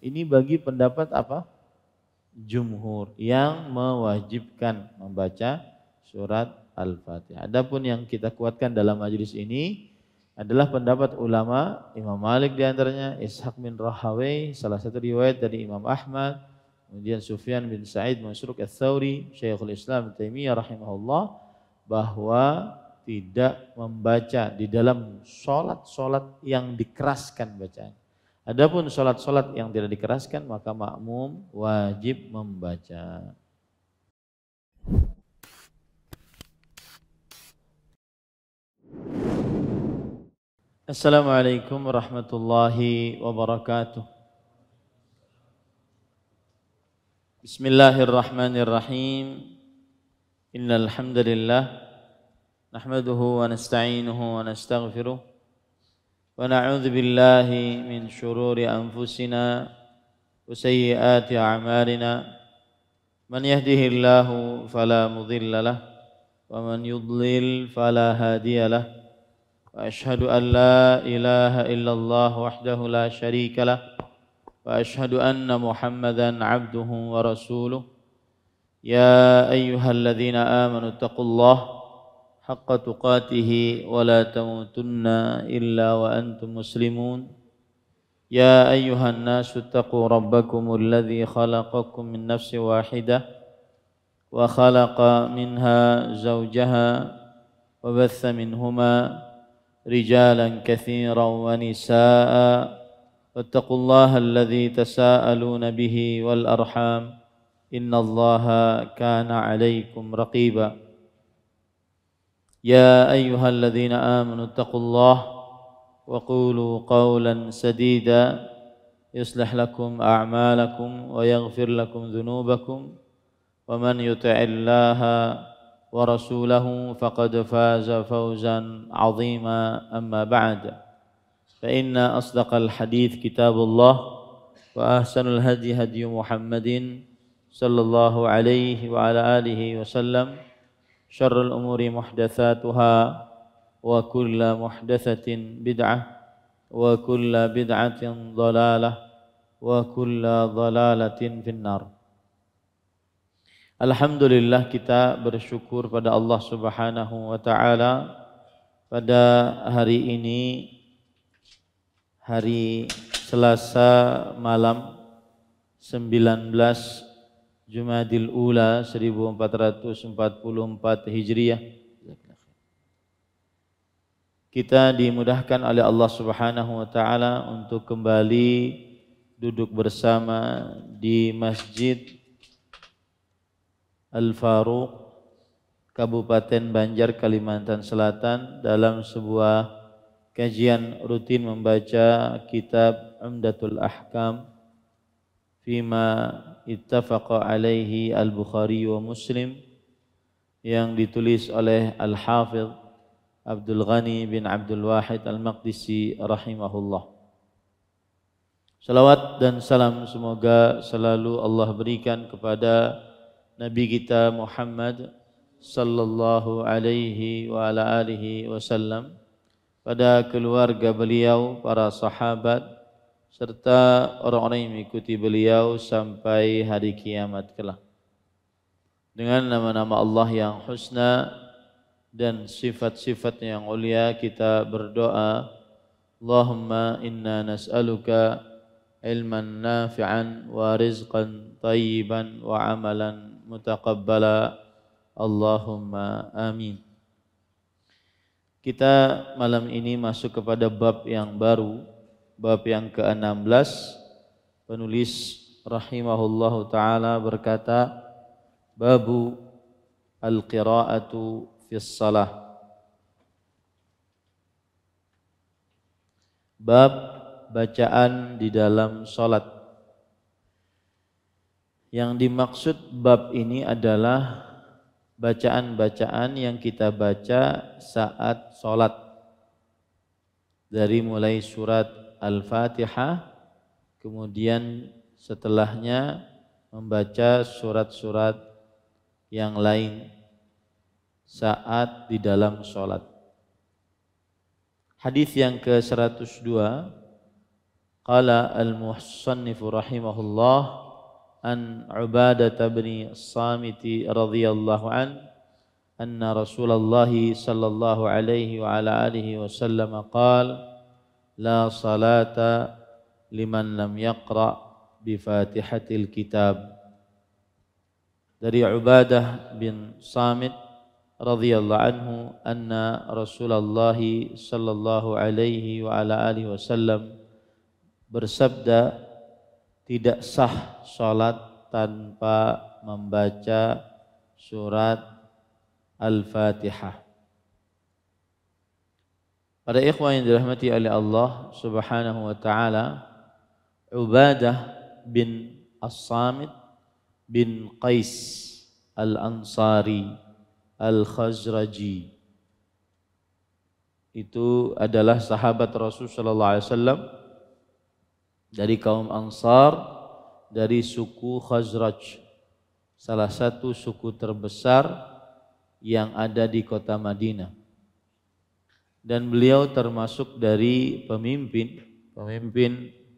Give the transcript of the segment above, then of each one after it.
Ini bagi pendapat apa? Jumhur yang mewajibkan membaca surat Al-Fatihah. Adapun yang kita kuatkan dalam majelis ini adalah pendapat ulama Imam Malik diantaranya, Ishaq bin Rahawai, salah satu riwayat dari Imam Ahmad, kemudian Sufyan bin Sa'id Masruq Ats-Tsauri, Syekhul Islam Ibnu Taimiyah rahimahullah, bahwa tidak membaca di dalam sholat-sholat yang dikeraskan bacaan. Adapun sholat-sholat yang tidak dikeraskan maka makmum wajib membaca. Assalamualaikum warahmatullahi wabarakatuh. Bismillahirrahmanirrahim. Innal hamdalillah nahmaduhu wa nasta'inuhu wa nastaghfiruh wa na'udzu billahi min shururi anfusina wa sayyiati a'malina. Man yahdihillahu fala mudilla lahu wa man yudlil fala hadiya lahu. Wa ashhadu an la ilaha illallah wahdahu la syarika lah wa ashhadu anna Muhammadan 'abduhu wa rasuluh. Ya ayyuhalladzina amanu taqullaha haqqa tuqatih wa la tamutunna illa wa antum muslimun. Ya ayyuhan nasu taqu rabbakumul ladzi khalaqakum min nafsin wahidah wa khalaqa minha zawjaha wa batha minhuma rijalan katsiran wa nisaa. Wattaqullaha alladzi tasaaluna bihi wal arham innallaha kana 'alaikum raqiba. Ya ayyuhalladzina amanu taqullaha wa qulu qawlan sadida yuslih lakum a'malakum wa yaghfir lakum dhunubakum wa man yuti'illaha wa rasulahu faqad faza fawzan 'azima. Amma ba'd, fa inna asdaqal hadits kitabullah wa ahsanul hadi hadi Muhammadin sallallahu alaihi wa ala alihi wasallam. Syarrul umuri muhdatsatuha wa kullu muhdatsatin bid'ah wa kullu bid'atin dhalalah wa kullu dhalalatin finnar. Alhamdulillah, kita bersyukur pada Allah Subhanahu wa taala pada hari ini, hari Selasa malam 19 Jumadil Ula 1444 Hijriah. Kita dimudahkan oleh Allah Subhanahu wa taala untuk kembali duduk bersama di Masjid Al-Faruq, Kabupaten Banjar, Kalimantan Selatan, dalam sebuah kajian rutin membaca kitab Umdatul Ahkam fima ittafaqa alaihi Al-Bukhari wa Muslim, yang ditulis oleh Al-Hafidh Abdul Ghani bin Abdul Wahid Al-Maqdisi rahimahullah. Salawat dan salam semoga selalu Allah berikan kepada Nabi kita Muhammad sallallahu alaihi wa ala alihi wasallam, pada keluarga beliau, para sahabat, serta orang-orang yang mengikuti beliau sampai hari kiamat kelak. Dengan nama-nama Allah yang husna dan sifat-sifatnya yang ulia, kita berdoa, Allahumma inna nas'aluka ilman nafi'an wa rizqan tayyiban wa amalan mutaqabbala. Allahumma amin. Kita malam ini masuk kepada bab yang baru, bab yang ke-16. Penulis rahimahullahu ta'ala berkata, Babu al-qira'atu fis salah. Bab bacaan di dalam salat. Yang dimaksud bab ini adalah bacaan-bacaan yang kita baca saat salat, dari mulai surat Al-Fatihah, kemudian setelahnya membaca surat-surat yang lain saat di dalam sholat. Hadis yang ke-102 Qala al-musannif rahimahullah an Ubadah bin Samit radhiyallahu anna Rasulullah sallallahu alaihi wa ala alihi wasallam qala la salata liman lam yaqra bi Fatihatil Kitab. Dari Ubadah bin Samit radhiyallahu anhu anna Rasulullah sallallahu alaihi wa ala alihi wasallam bersabda, tidak sah salat tanpa membaca surat Al-Fatihah. Para ikhwan yang dirahmati oleh Allah Subhanahu wa taala, Ubadah bin As-Samit bin Qais Al-Ansari Al-Khazraji itu adalah sahabat Rasul sallallahu alaihi wasallam dari kaum Ansar, dari suku Khazraj, salah satu suku terbesar yang ada di kota Madinah. Dan beliau termasuk dari pemimpin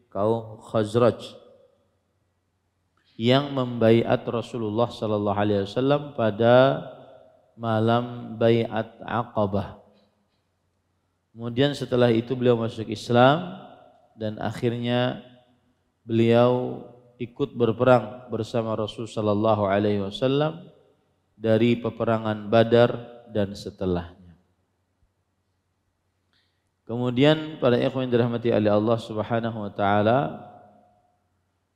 kaum Khazraj yang membaiat Rasulullah sallallahu alaihi wasallam pada malam baiat Aqabah. Kemudian setelah itu beliau masuk Islam dan akhirnya beliau ikut berperang bersama Rasul sallallahu alaihi wasallam dari peperangan Badar dan setelahnya. Kemudian pada ikhwan yang dirahmati oleh Allah Subhanahu wa taala,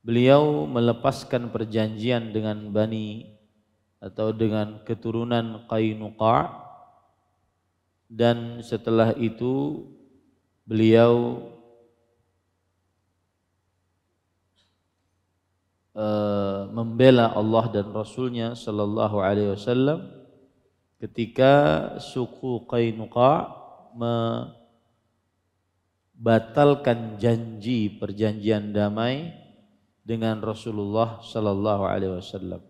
beliau melepaskan perjanjian dengan Bani atau dengan keturunan Qainuqa, dan setelah itu beliau membela Allah dan Rasulnya sallallahu alaihi wasallam ketika suku Qainuqa membatalkan perjanjian damai dengan Rasulullah sallallahu alaihi wasallam.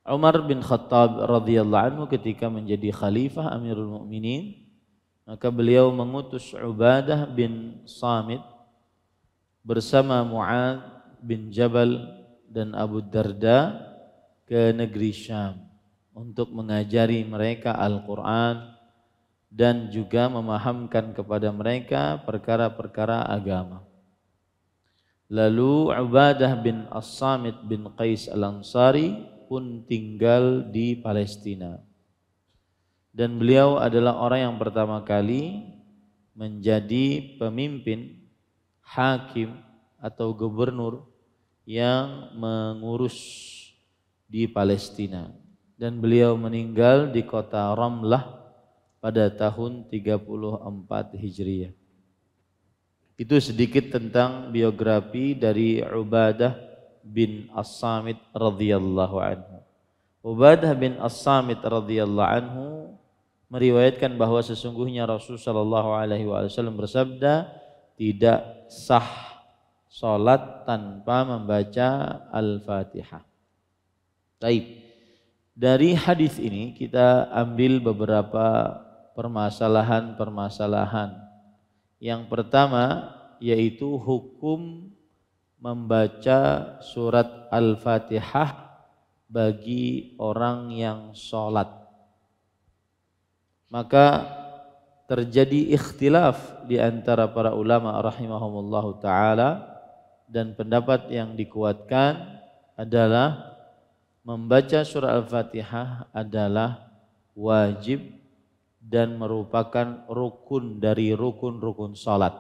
Umar bin Khattab radhiyallahu anhu ketika menjadi khalifah Amirul Mukminin, maka beliau mengutus Ubadah bin Samit bersama Mu'adz bin Jabal dan Abu Darda ke negeri Syam untuk mengajari mereka Al-Quran dan juga memahamkan kepada mereka perkara-perkara agama. Lalu Ubadah bin As-Samit bin Qais Al-Ansari pun tinggal di Palestina, dan beliau adalah orang yang pertama kali menjadi pemimpin, hakim atau gubernur yang mengurus di Palestina, dan beliau meninggal di kota Ramlah pada tahun 34 Hijriah. Itu sedikit tentang biografi dari Ubadah bin As-Samit radhiyallahu anhu. Ubadah bin As-Samit radhiyallahu anhu meriwayatkan bahwa sesungguhnya Rasul sallallahu alaihi wasallam bersabda, tidak sah salat tanpa membaca Al-Fatihah. Baik. Dari hadis ini kita ambil beberapa permasalahan. Yang pertama yaitu hukum membaca surat Al-Fatihah bagi orang yang sholat. Maka terjadi ikhtilaf di antara para ulama rahimahumullahu ta'ala, dan pendapat yang dikuatkan adalah membaca surah Al-Fatihah adalah wajib dan merupakan rukun dari rukun-rukun salat.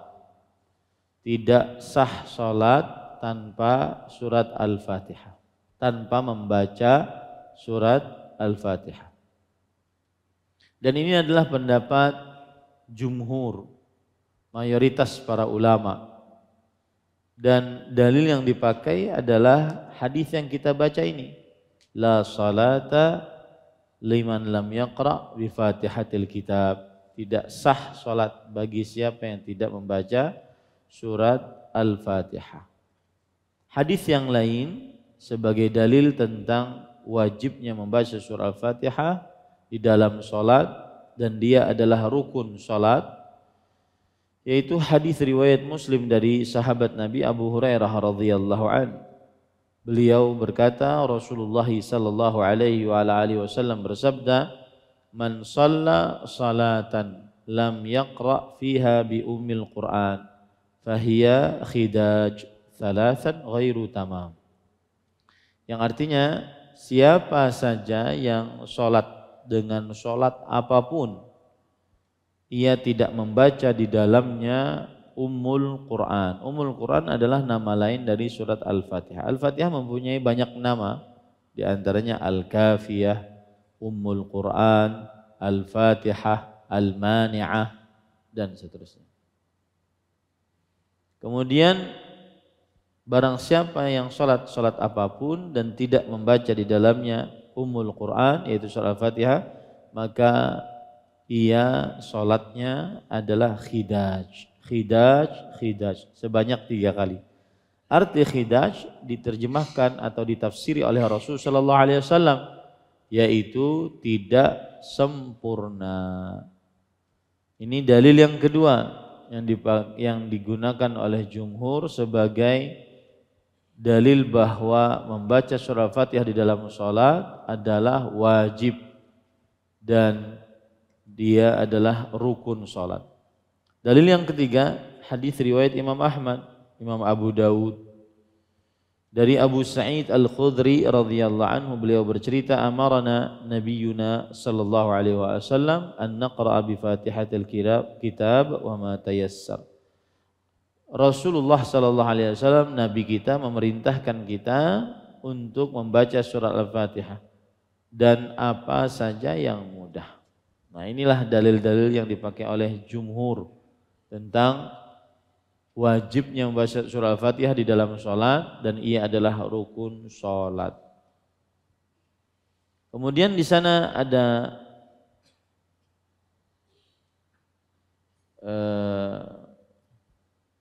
Tidak sah salat tanpa surat Al-Fatihah, tanpa membaca surat Al-Fatihah. Dan ini adalah pendapat jumhur, mayoritas para ulama. Dan dalil yang dipakai adalah hadis yang kita baca ini. La salata liman lam yaqra bi Fatihatil Kitab. Tidak sah salat bagi siapa yang tidak membaca surat Al-Fatihah. Hadis yang lain sebagai dalil tentang wajibnya membaca surah Al-Fatihah di dalam salat dan dia adalah rukun salat, yaitu hadis riwayat Muslim dari sahabat Nabi Abu Hurairah radhiyallahu an. Beliau berkata, Rasulullah sallallahu alaihi wa alihi wasallam bersabda, "Man shalla salatan lam yaqra fiha bi ummil Qur'an, fahiya khidaj thalathan ghairu tamam." Yang artinya, siapa saja yang sholat dengan sholat apapun, ia tidak membaca di dalamnya Ummul Quran. Ummul Quran adalah nama lain dari surat Al-Fatihah. Al-Fatihah mempunyai banyak nama, di antaranya Al-Kafiyah, Ummul Quran, Al-Fatihah, Al-Mani'ah, dan seterusnya. Kemudian barang siapa yang sholat apapun dan tidak membaca di dalamnya Ummul Quran, yaitu surat Al-Fatihah, maka ia sholatnya adalah khidaj sebanyak 3 kali. Arti khidaj diterjemahkan atau ditafsiri oleh Rasul sallallahu alaihi wasallam, yaitu tidak sempurna. Ini dalil yang kedua yang digunakan oleh jumhur sebagai dalil bahwa membaca surah Fatihah di dalam sholat adalah wajib dan dia adalah rukun sholat. Dalil yang ketiga, hadis riwayat Imam Ahmad, Imam Abu Dawud, dari Abu Sa'id Al-Khudri radhiyallahu anhu, beliau bercerita, amarana nabiyuna sallallahu alaihi wasallam an naqra'a bi Fatihatil kitab wa ma tayassar. Rasulullah sallallahu alaihi wasallam, nabi kita, memerintahkan kita untuk membaca surat Al-Fatihah dan apa saja yang mudah. Nah, inilah dalil-dalil yang dipakai oleh jumhur tentang wajibnya membaca surah Al-Fatihah di dalam sholat dan ia adalah rukun sholat. Kemudian di sana ada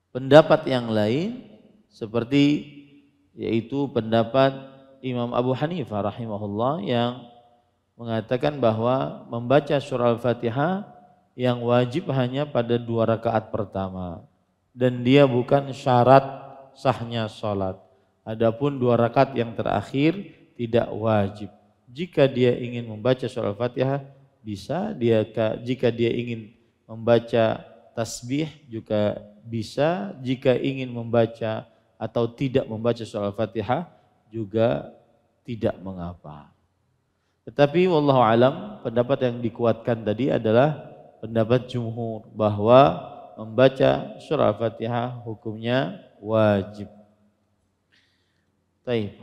pendapat yang lain, seperti yaitu pendapat Imam Abu Hanifah rahimahullah yang mengatakan bahwa membaca surah Al-Fatihah yang wajib hanya pada 2 rakaat pertama dan dia bukan syarat sahnya sholat. Adapun 2 rakaat yang terakhir tidak wajib. Jika dia ingin membaca surah Al-Fatihah bisa, jika dia ingin membaca tasbih juga bisa, jika ingin membaca atau tidak membaca surah Al-Fatihah juga tidak mengapa. Tetapi wallahu alam, pendapat yang dikuatkan tadi adalah pendapat jumhur bahwa membaca surah Al-Fatihah hukumnya wajib. Baik.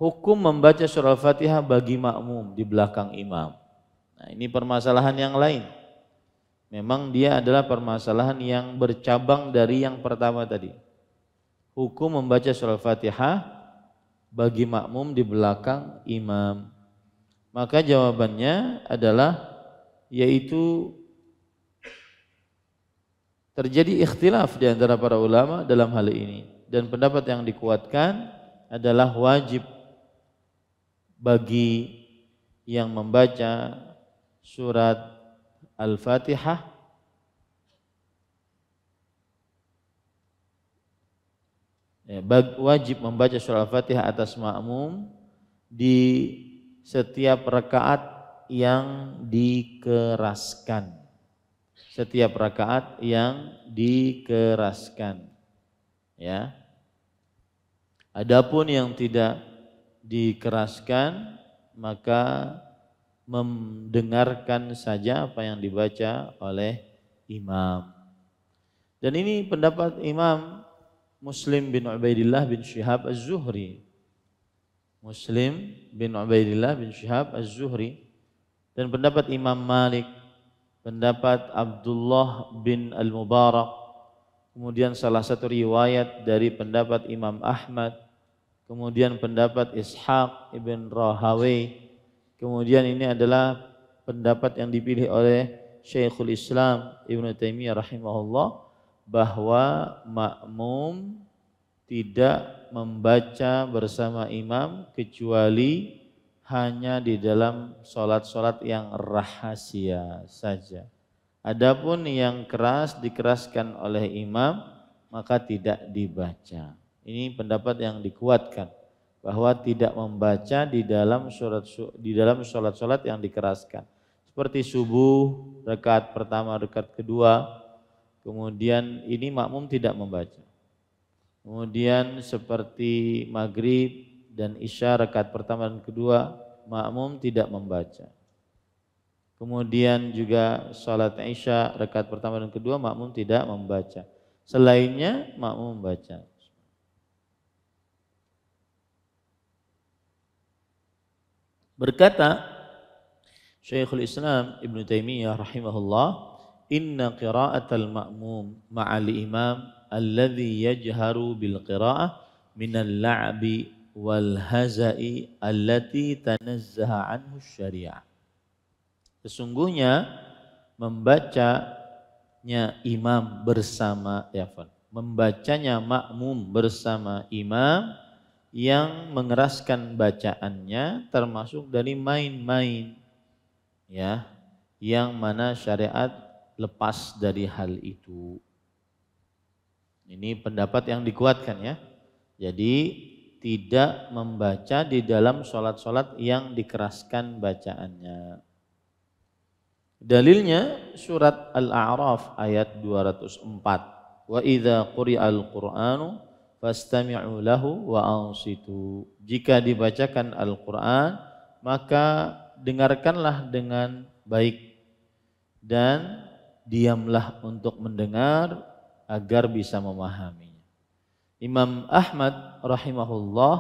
Hukum membaca surah Al-Fatihah bagi makmum di belakang imam. Nah, ini permasalahan yang lain. Memang dia adalah permasalahan yang bercabang dari yang pertama tadi. Hukum membaca surah Al-Fatihah bagi makmum di belakang imam. Maka jawabannya adalah yaitu terjadi ikhtilaf di antara para ulama dalam hal ini, dan pendapat yang dikuatkan adalah wajib bagi yang membaca surat Al-Fatihah wajib membaca surat Al-Fatihah atas makmum di setiap rakaat yang dikeraskan. Setiap rakaat yang dikeraskan. Ya. Adapun yang tidak dikeraskan, maka mendengarkan saja apa yang dibaca oleh imam. Dan ini pendapat Imam Muslim bin Ubaidillah bin Syihab Az-Zuhri. Muslim bin Ubaidillah bin Syihab Az-Zuhri. Dan pendapat Imam Malik, pendapat Abdullah bin Al-Mubarak, kemudian salah satu riwayat dari pendapat Imam Ahmad, kemudian pendapat Ishaq ibn Rahawai, kemudian ini adalah pendapat yang dipilih oleh Syekhul Islam Ibn Taimiyah rahimahullah, bahwa makmum tidak membaca bersama imam kecuali hanya di dalam sholat-sholat yang rahasia saja. Adapun yang keras dikeraskan oleh imam maka tidak dibaca. Ini pendapat yang dikuatkan bahwa tidak membaca di dalam sholat yang dikeraskan. Seperti subuh, rakaat pertama, rakaat kedua, kemudian ini makmum tidak membaca. Kemudian seperti maghrib dan isya rakaat pertama dan kedua, makmum tidak membaca. Kemudian juga salat isya rakaat pertama dan kedua, makmum tidak membaca. Selainnya makmum membaca. Berkata Syekhul Islam Ibn Taimiyah rahimahullah, inna qira'atal ma'mum ma'al imam alladhi yajharu bil qira'ah minal la'bi wal haza'i allati tanazzaha anhu syariah. Sesungguhnya membacanya imam bersama membacanya makmum bersama imam yang mengeraskan bacaannya termasuk dari main-main, ya, yang mana syariat lepas dari hal itu. Ini pendapat yang dikuatkan, ya. Jadi tidak membaca di dalam sholat-sholat yang dikeraskan bacaannya. Dalilnya surat Al-A'raf ayat 204. Wa idza quri'al Qur'anu fastami'u lahu wa ansitu. Jika dibacakan Al-Qur'an maka dengarkanlah dengan baik dan diamlah untuk mendengar agar bisa memahaminya. Imam Ahmad rahimahullah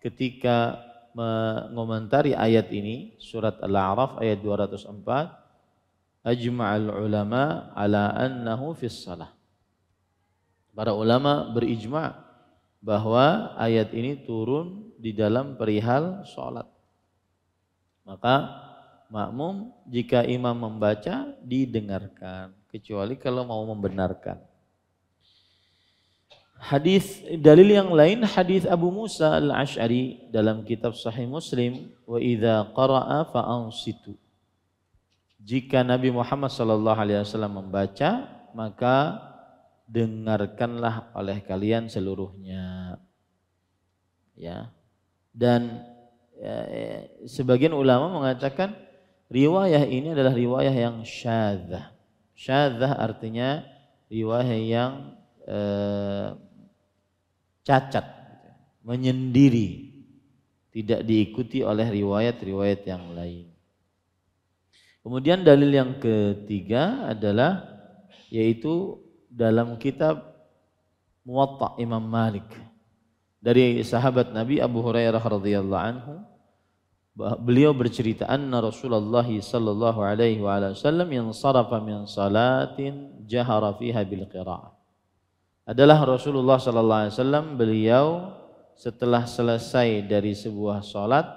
ketika mengomentari ayat ini, surat Al-A'raf ayat 204, ajma'al ulama ala annahu fis salah. Para ulama berijma' bahwa ayat ini turun di dalam perihal salat. Maka makmum jika imam membaca didengarkan, kecuali kalau mau membenarkan. Hadis dalil yang lain, hadis Abu Musa Al-Asy'ari dalam kitab Sahih Muslim, wa idza qara'a fa ansitu. Jika Nabi Muhammad sallallahu alaihi wasallam membaca, maka dengarkanlah oleh kalian seluruhnya. Ya. Dan sebagian ulama mengatakan riwayah ini adalah riwayah yang syadzah. Syadzah artinya riwayah yang cacat, menyendiri, tidak diikuti oleh riwayat-riwayat yang lain. Kemudian dalil yang ketiga adalah yaitu dalam kitab Muwatta Imam Malik dari sahabat Nabi Abu Hurairah radhiyallahu anhu, beliau bercerita anna Rasulullah sallallahu alaihi wasallam yansarafa min salatin jahara fiha bil qiraah. Adalah Rasulullah sallallahu alaihi wasallam beliau setelah selesai dari sebuah salat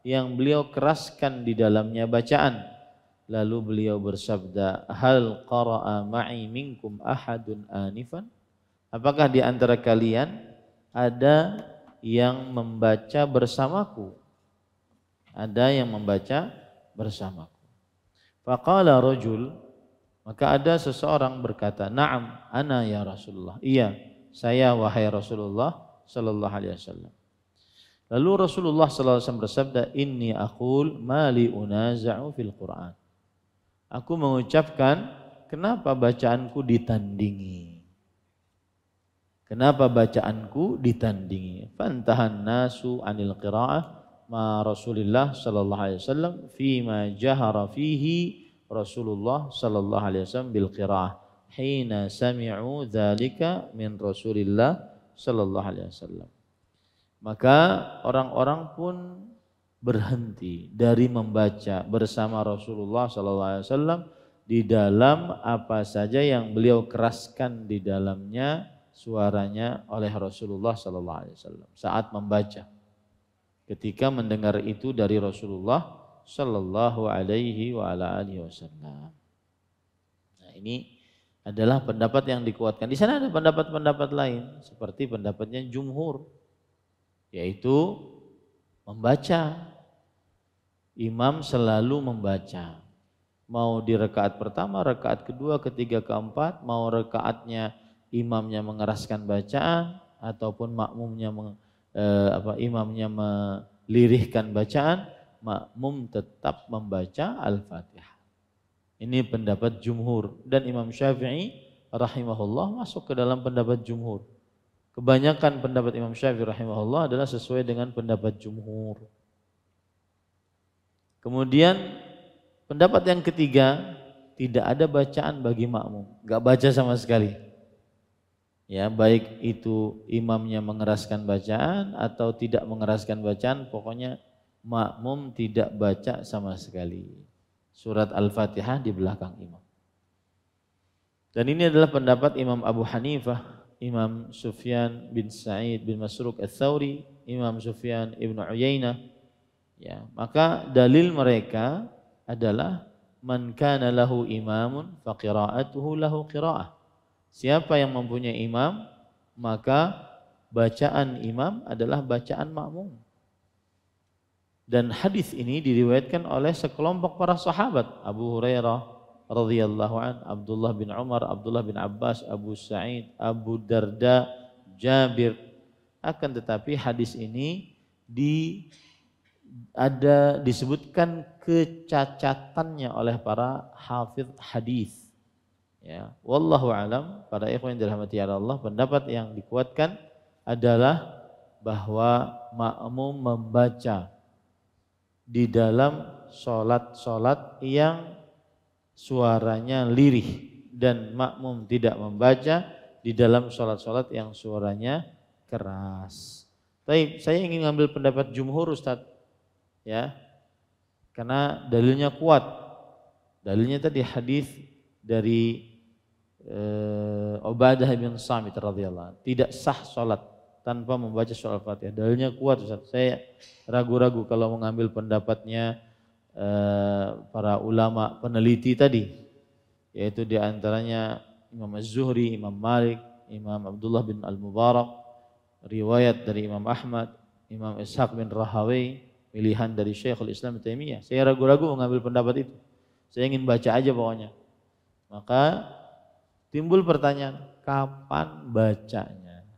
yang beliau keraskan di dalamnya bacaan. Lalu beliau bersabda, hal qara'a ma'i minkum ahadun anifan? Apakah di antara kalian ada yang membaca bersamaku? Ada yang membaca bersamaku. Faqala rajul, maka ada seseorang berkata, na'am ana ya Rasulullah. Iya, saya wahai Rasulullah sallallahu alaihi wasallam. Lalu Rasulullah sallallahu alaihi wasallam bersabda, inni aqul ma li unaza'u fil Qur'an. Aku mengucapkan, kenapa bacaanku ditandingi? Kenapa bacaanku ditandingi? Fantahan nasu anil qira'ah ma Rasulullah sallallahu alaihi wasallam fima jahara fihi Rasulullah sallallahu alaihi wasallam bil qira'ah hina sami'u dzalika min Rasulillah sallallahu alaihi wasallam. Maka orang-orang pun berhenti dari membaca bersama Rasulullah SAW di dalam apa saja yang beliau keraskan di dalamnya suaranya oleh Rasulullah SAW saat membaca. Ketika mendengar itu dari Rasulullah Sallallahu Alaihi Wasallam. Nah, ini adalah pendapat yang dikuatkan. Di sana ada pendapat-pendapat lain seperti pendapatnya jumhur, yaitu membaca. Imam selalu membaca. Mau di rakaat pertama, rakaat kedua, ketiga, keempat, mau rakaatnya imamnya mengeraskan bacaan ataupun imamnya melirihkan bacaan, makmum tetap membaca Al-Fatihah. Ini pendapat jumhur, dan Imam Syafi'i rahimahullah masuk ke dalam pendapat jumhur. Kebanyakan pendapat Imam Syafi'i rahimahullah adalah sesuai dengan pendapat jumhur. Kemudian pendapat yang ketiga, tidak ada bacaan bagi makmum, enggak baca sama sekali. Ya, baik itu imamnya mengeraskan bacaan atau tidak mengeraskan bacaan, pokoknya makmum tidak baca sama sekali surat Al-Fatihah di belakang imam. Dan ini adalah pendapat Imam Abu Hanifah, Imam Sufyan bin Sa'id bin Masruq Ats-Tsauri, Imam Sufyan ibnu Uyainah. Ya, maka dalil mereka adalah man kana lahu imamun fa qira'atuhu lahu qira'ah. Siapa yang mempunyai imam, maka bacaan imam adalah bacaan makmum. Dan hadis ini diriwayatkan oleh sekelompok para sahabat, Abu Hurairah radhiyallahu an, Abdullah bin Umar, Abdullah bin Abbas, Abu Sa'id, Abu Darda, Jabir. Akan tetapi hadis ini disebutkan kecacatannya oleh para hafidz hadis. Ya, wallahu alam, para ikhwan yang dirahmati Allah, pendapat yang dikuatkan adalah bahwa makmum membaca di dalam salat yang suaranya lirih, dan makmum tidak membaca di dalam salat yang suaranya keras. Baik, saya ingin ngambil pendapat jumhur, Ustaz. Ya. Karena dalilnya kuat. Dalilnya tadi hadis dari Ubadah bin Samit radhiyallahu anhu, tidak sah salat tanpa membaca surah Al-Fatihah. Dalilnya kuat, Ustaz. Saya ragu-ragu kalau mengambil pendapatnya para ulama peneliti tadi, yaitu diantaranya Imam Az-Zuhri, Imam Malik, Imam Abdullah bin Al-Mubarak, riwayat dari Imam Ahmad, Imam Ishaq bin Rahawai, pilihan dari Syekhul Islam Taimiyah. Saya ragu-ragu mengambil pendapat itu. Saya ingin baca aja pokoknya. Maka timbul pertanyaan, kapan bacanya?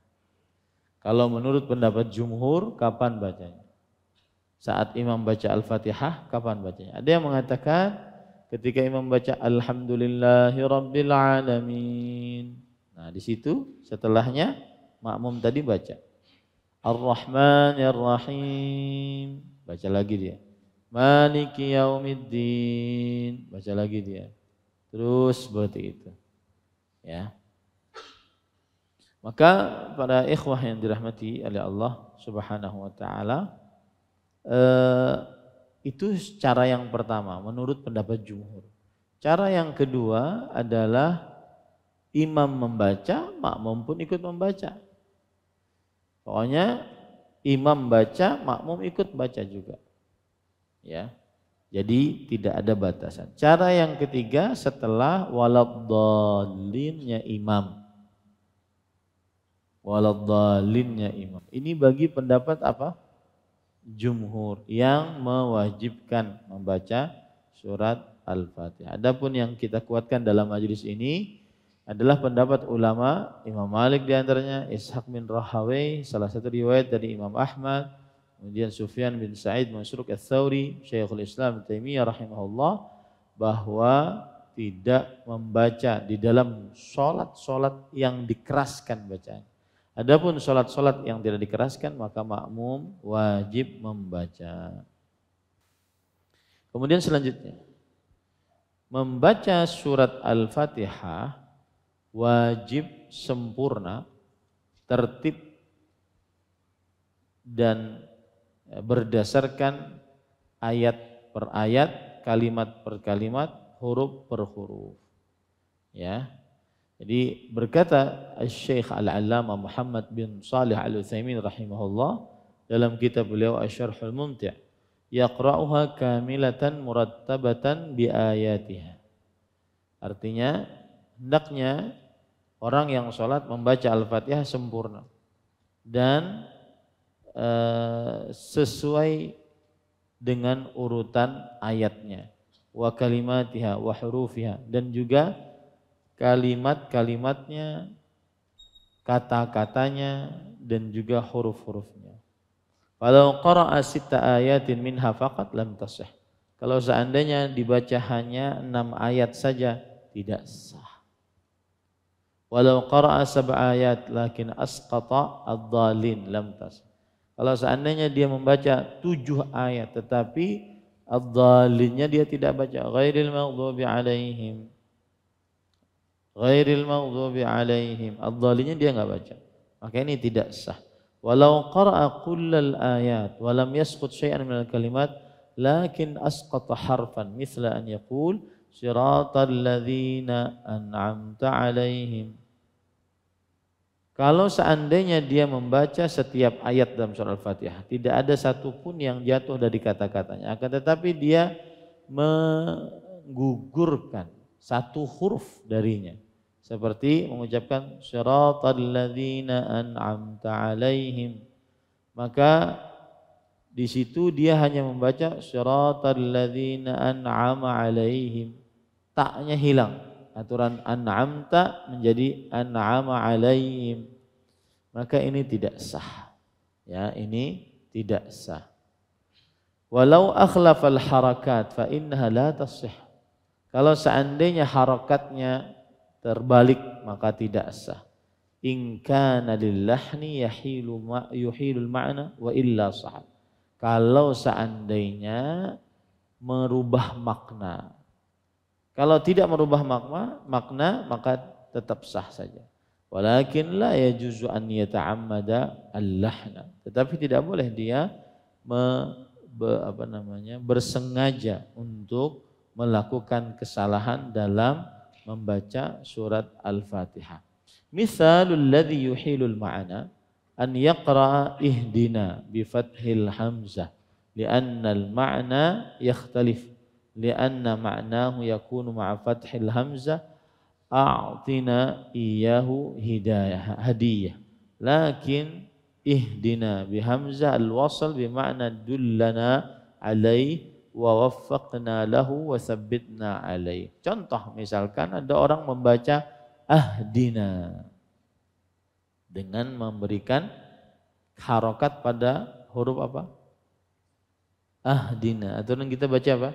Kalau menurut pendapat jumhur, kapan bacanya? Saat imam baca Al-Fatihah, kapan bacanya? Ada yang mengatakan ketika imam baca Alhamdulillahirabbil alamin. Nah, di situ setelahnya makmum tadi baca Ar-Rahmanir-Rahim, baca lagi dia. Maliki yaumiddin, baca lagi dia. Terus seperti itu. Ya. Maka para ikhwah yang dirahmati oleh Allah Subhanahu wa taala, itu cara yang pertama menurut pendapat jumhur. Cara yang kedua adalah imam membaca, makmum pun ikut membaca. Pokoknya imam baca, makmum ikut baca juga. Ya. Jadi tidak ada batasan. Cara yang ketiga setelah waladhdallinnya imam. Waladhdallinnya imam. Ini bagi pendapat apa? Jumhur yang mewajibkan membaca surat Al-Fatihah. Adapun yang kita kuatkan dalam majelis ini adalah pendapat ulama Imam Malik diantaranya, Ishaq bin Rahawai, salah satu riwayat dari Imam Ahmad, kemudian Sufyan bin Sa'id Masruq Ats-Tsauri, Syekhul Islam Taimiyah rahimahullah, bahwa tidak membaca di dalam salat yang dikeraskan bacaan. Adapun salat yang tidak dikeraskan, maka makmum wajib membaca. Kemudian selanjutnya, membaca surat Al-Fatihah wajib sempurna, tertib, dan berdasarkan ayat per ayat, kalimat per kalimat, huruf per huruf. Ya. Jadi berkata Syekh Al-Allamah Muhammad bin Shalih Al-Utsaimin rahimahullah dalam kitab beliau Asy-Syarhul Mumti', yaqra'uha kamilatan murattabatan bi ayatiha. Artinya hendaknya orang yang sholat membaca Al-Fatihah sempurna dan sesuai dengan urutan ayatnya. wa kalimatiha wa hurufiha, dan juga kalimat-kalimatnya, kata-katanya, dan juga huruf-hurufnya. Walau qara'a sitta ayatin minha faqat lam tasih. Kalau seandainya dibaca hanya 6 ayat saja tidak sah. Walau qara'a sab'a ayat lakin asqata ad-dhalin lam tasih. Kalau seandainya dia membaca 7 ayat tetapi ad-dhalinnya dia tidak baca, ghairil maghdubi alaihim, ad-dhalinnya dia enggak baca, maka ini tidak sah. Walau qara'a kullal ayat wa lam yasqut syai'an minal kalimat lakin asqata harfan mithla an yaqul siratal ladzina an'amta alaihim. Kalau seandainya dia membaca setiap ayat dalam surah Al-Fatihah, tidak ada satupun yang jatuh dari kata-katanya, akan tetapi dia menggugurkan satu huruf darinya, seperti mengucapkan siratal ladzina an'amta alaihim, maka di situ dia hanya membaca siratal ladzina an'ama alaihim, taknya hilang. Aturan an'amta menjadi an'ama alaihim, maka ini tidak sah. Ya, ini tidak sah. Walau akhlafal harakat fa innaha la tasih. Kalau seandainya harakatnya terbalik maka tidak sah. In kana lillahni yuhilul ma'na wa illa sah. Kalau seandainya merubah makna, kalau tidak merubah makna maka tetap sah saja. Walakin la yajuzu an yata'ammada al-lahna. Tetapi tidak boleh dia bersengaja untuk melakukan kesalahan dalam membaca surat Al-Fatihah. Mithalul ladzi yuhilul ma'ana an yaqra'a ihdina bi fathil hamzah li'anna al-ma'na yakhtalif. Lianna ma'nahu yakunu ma'a fathil hamzah a'tina iyahu hadiyah, lakin ihdina bihamzah al-wasl bima'na dullana alaih wa waffaqna lahu wa thabbitna alaih. Contoh misalkan ada orang membaca ahdina dengan memberikan harokat pada huruf apa? Ahdina, atau kita baca apa?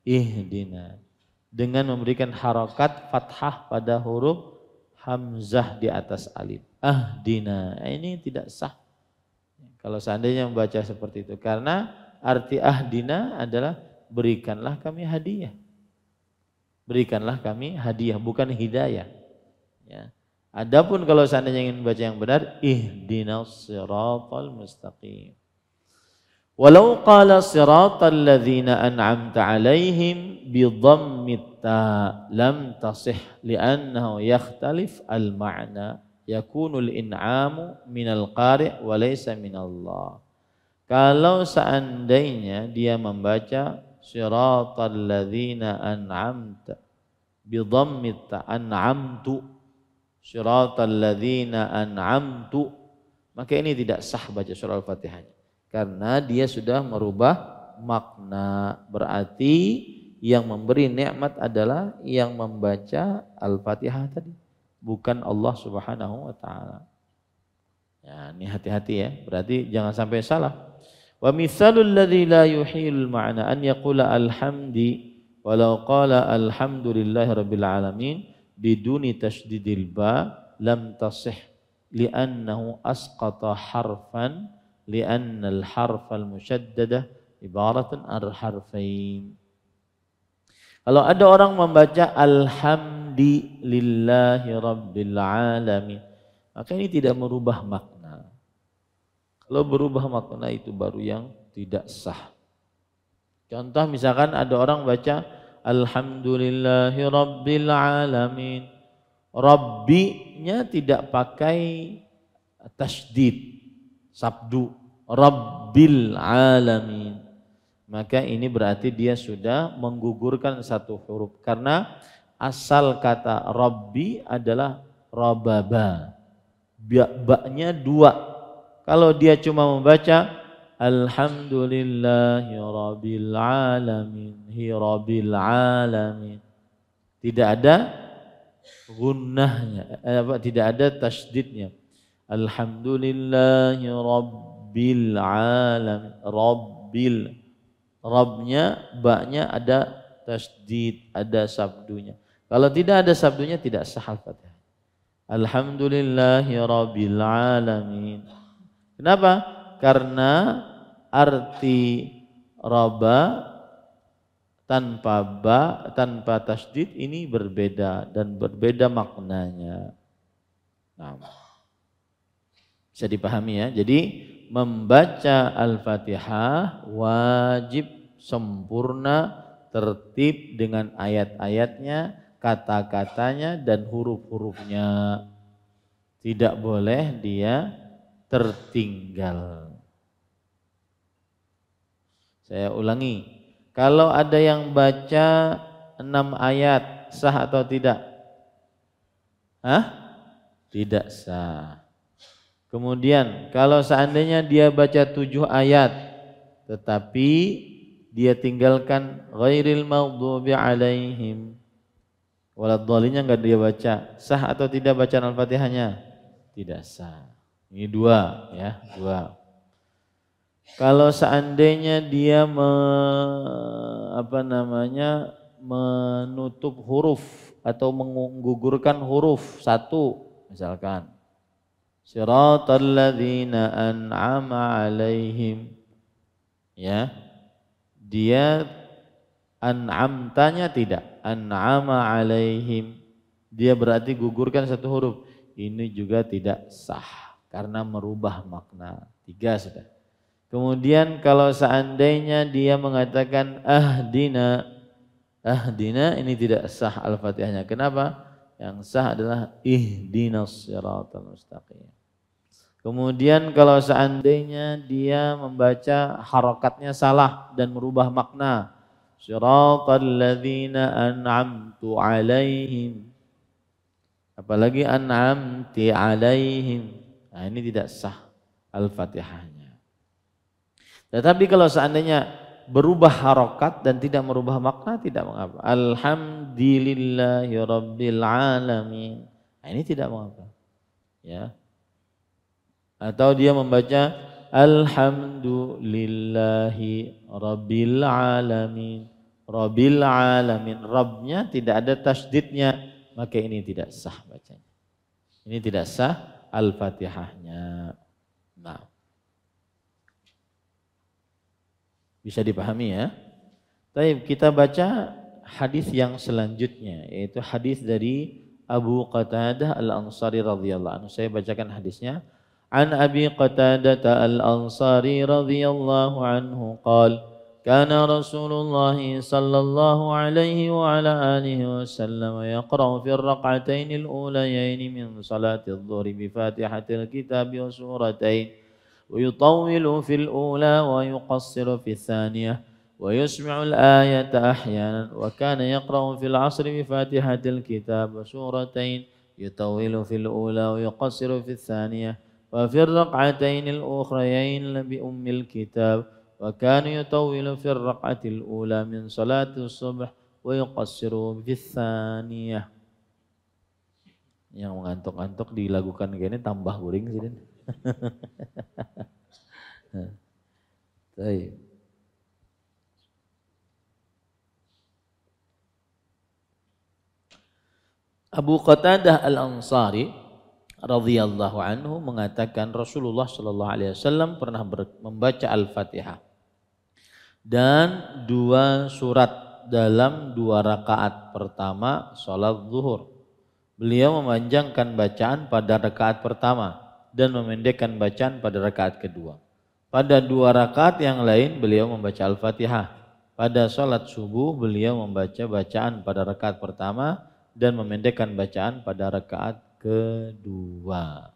Ihdina, dengan memberikan harokat fathah pada huruf hamzah di atas alif. Ahdina, ini tidak sah kalau seandainya membaca seperti itu, karena arti ahdina adalah berikanlah kami hadiah. Berikanlah kami hadiah, bukan hidayah. Ya. Adapun kalau seandainya ingin membaca yang benar, ihdinas siratal mustaqim. Walau qala siratal ladzina an'amta alaihim bi dhammit ta lam tasih li'annahu yakhtalif al-ma'na yakunu al-in'amu minal qari' wa laysa minallah. Kalau seandainya dia membaca siratal ladzina an'amta bi dhammit ta an'amtu siratal ladzina an'amtu, maka ini tidak sah baca surah Al-Fatihahnya. Karena dia sudah merubah makna, berarti yang memberi nikmat adalah yang membaca Al-Fatihah tadi, bukan Allah Subhanahu wa taala. Ya, ini hati-hati ya, berarti jangan sampai salah. Wa mithalul ladzi la yuhilul ma'na an yaqula alhamdi walau qala alhamdulillahi rabbil alamin biduni tasydidil ba lam tasih li'annahu asqata harfan li'anna al-harfal musyaddadah ibaratun ar-harfain. Kalau ada orang membaca alhamdulillahi rabbil alamin, maka ini tidak merubah makna. Kalau berubah makna itu baru yang tidak sah. Contoh misalkan ada orang baca alhamdulillahi rabbil alamin, rabbinya tidak pakai tasydid, sabdu, rabbil alamin, maka ini berarti dia sudah menggugurkan satu huruf, karena asal kata rabbi adalah rababa, ba-nya dua. Kalau dia cuma membaca Alhamdulillahi rabbil alamin, rabbil alamin. Tidak ada gunnahnya, tidak ada tasydidnya. Alhamdulillahi rabbil alamin, rabbil, rabnya, baknya ada tasydid, ada sabdunya. Kalau tidak ada sabdunya tidak sah Al-Fatihah. Alhamdulillahi rabbil alamin. Kenapa? Karena arti raba tanpa tasydid ini berbeda dan berbeda maknanya. Nah, bisa dipahami ya. Jadi membaca Al-Fatihah wajib sempurna, tertib dengan ayat-ayatnya, kata-katanya dan huruf-hurufnya. Tidak boleh dia tertinggal. Saya ulangi, kalau ada yang baca 6 ayat sah atau tidak? Tidak sah. Kemudian kalau seandainya dia baca 7 ayat tetapi dia tinggalkan ghairil maghdubi alaihim waladhdallin, enggak dia baca, sah atau tidak bacaan Al-Fatihahnya? Tidak sah. Ini 2 ya, 2. Kalau seandainya dia menutup huruf atau menggugurkan huruf 1 misalkan siratal ladzina an'ama alaihim, ya, dia an'amtanya tidak, an'ama alaihim, dia berarti gugurkan 1 huruf, ini juga tidak sah karena merubah makna. 3 sudah. Kemudian kalau seandainya dia mengatakan ahdina, ini tidak sah Al-Fatihahnya. Kenapa? Yang sah adalah ihdinas siratal mustaqim. Kemudian kalau seandainya dia membaca harakatnya salah dan merubah makna, siratal ladzina an'amtu alaihim, apalagi an'amti alaihim, nah ini tidak sah Al-Fatihahnya. Tetapi kalau seandainya berubah harokat dan tidak merubah makna tidak mengapa. Alhamdulillahi rabbil alamin, nah ini tidak mengapa, ya. Atau dia membaca alhamdulillahi rabbil alamin, rabbil alamin, rabnya tidak ada tasydidnya, maka ini tidak sah bacanya. Ini tidak sah Al-Fatihahnya. Nah, bisa dipahami ya. Baik, kita baca hadis yang selanjutnya, yaitu hadis dari Abu Qatadah Al-Ansari radhiyallahu anhu. Saya bacakan hadisnya. An Abi Qatadah Al-Ansari radhiyallahu anhu qala kana Rasulullah sallallahu alaihi wa ala alihi wasallam yaqra'u fi ar-rak'atayn al-ulayayn min salati adh-dhuhri bi Fatihatil Kitab wa suratayn wa yutawwilu fil ula wa yuqassiru fi thaniyah wa yusmi'u al-ayata ahyanan wa kana yaqra'u fil 'asri bi Fatihatil Kitab wa suratayn yutawwilu fil ula wa yuqassiru fi thaniyah wa fi ar-rak'atayn al-ukhrayayn bi ummil kitab wa kana yutawwilu fi ar-rak'atil ula min salati as-subh wa yuqassiru fi tsaniyah. Yang mengantuk-antuk dilakukan gini tambah guring sih. Baik. Abu Qatadah Al-Ansari radhiyallahu anhu mengatakan Rasulullah sallallahu alaihi wasallam pernah membaca Al-Fatihah dan 2 surat dalam 2 rakaat pertama salat zuhur. Beliau memanjangkan bacaan pada rakaat pertama dan memendekkan bacaan pada rakaat kedua. Pada 2 rakaat yang lain beliau membaca Al-Fatihah. Pada salat subuh beliau membaca bacaan pada rakaat pertama dan memendekkan bacaan pada rakaat kedua.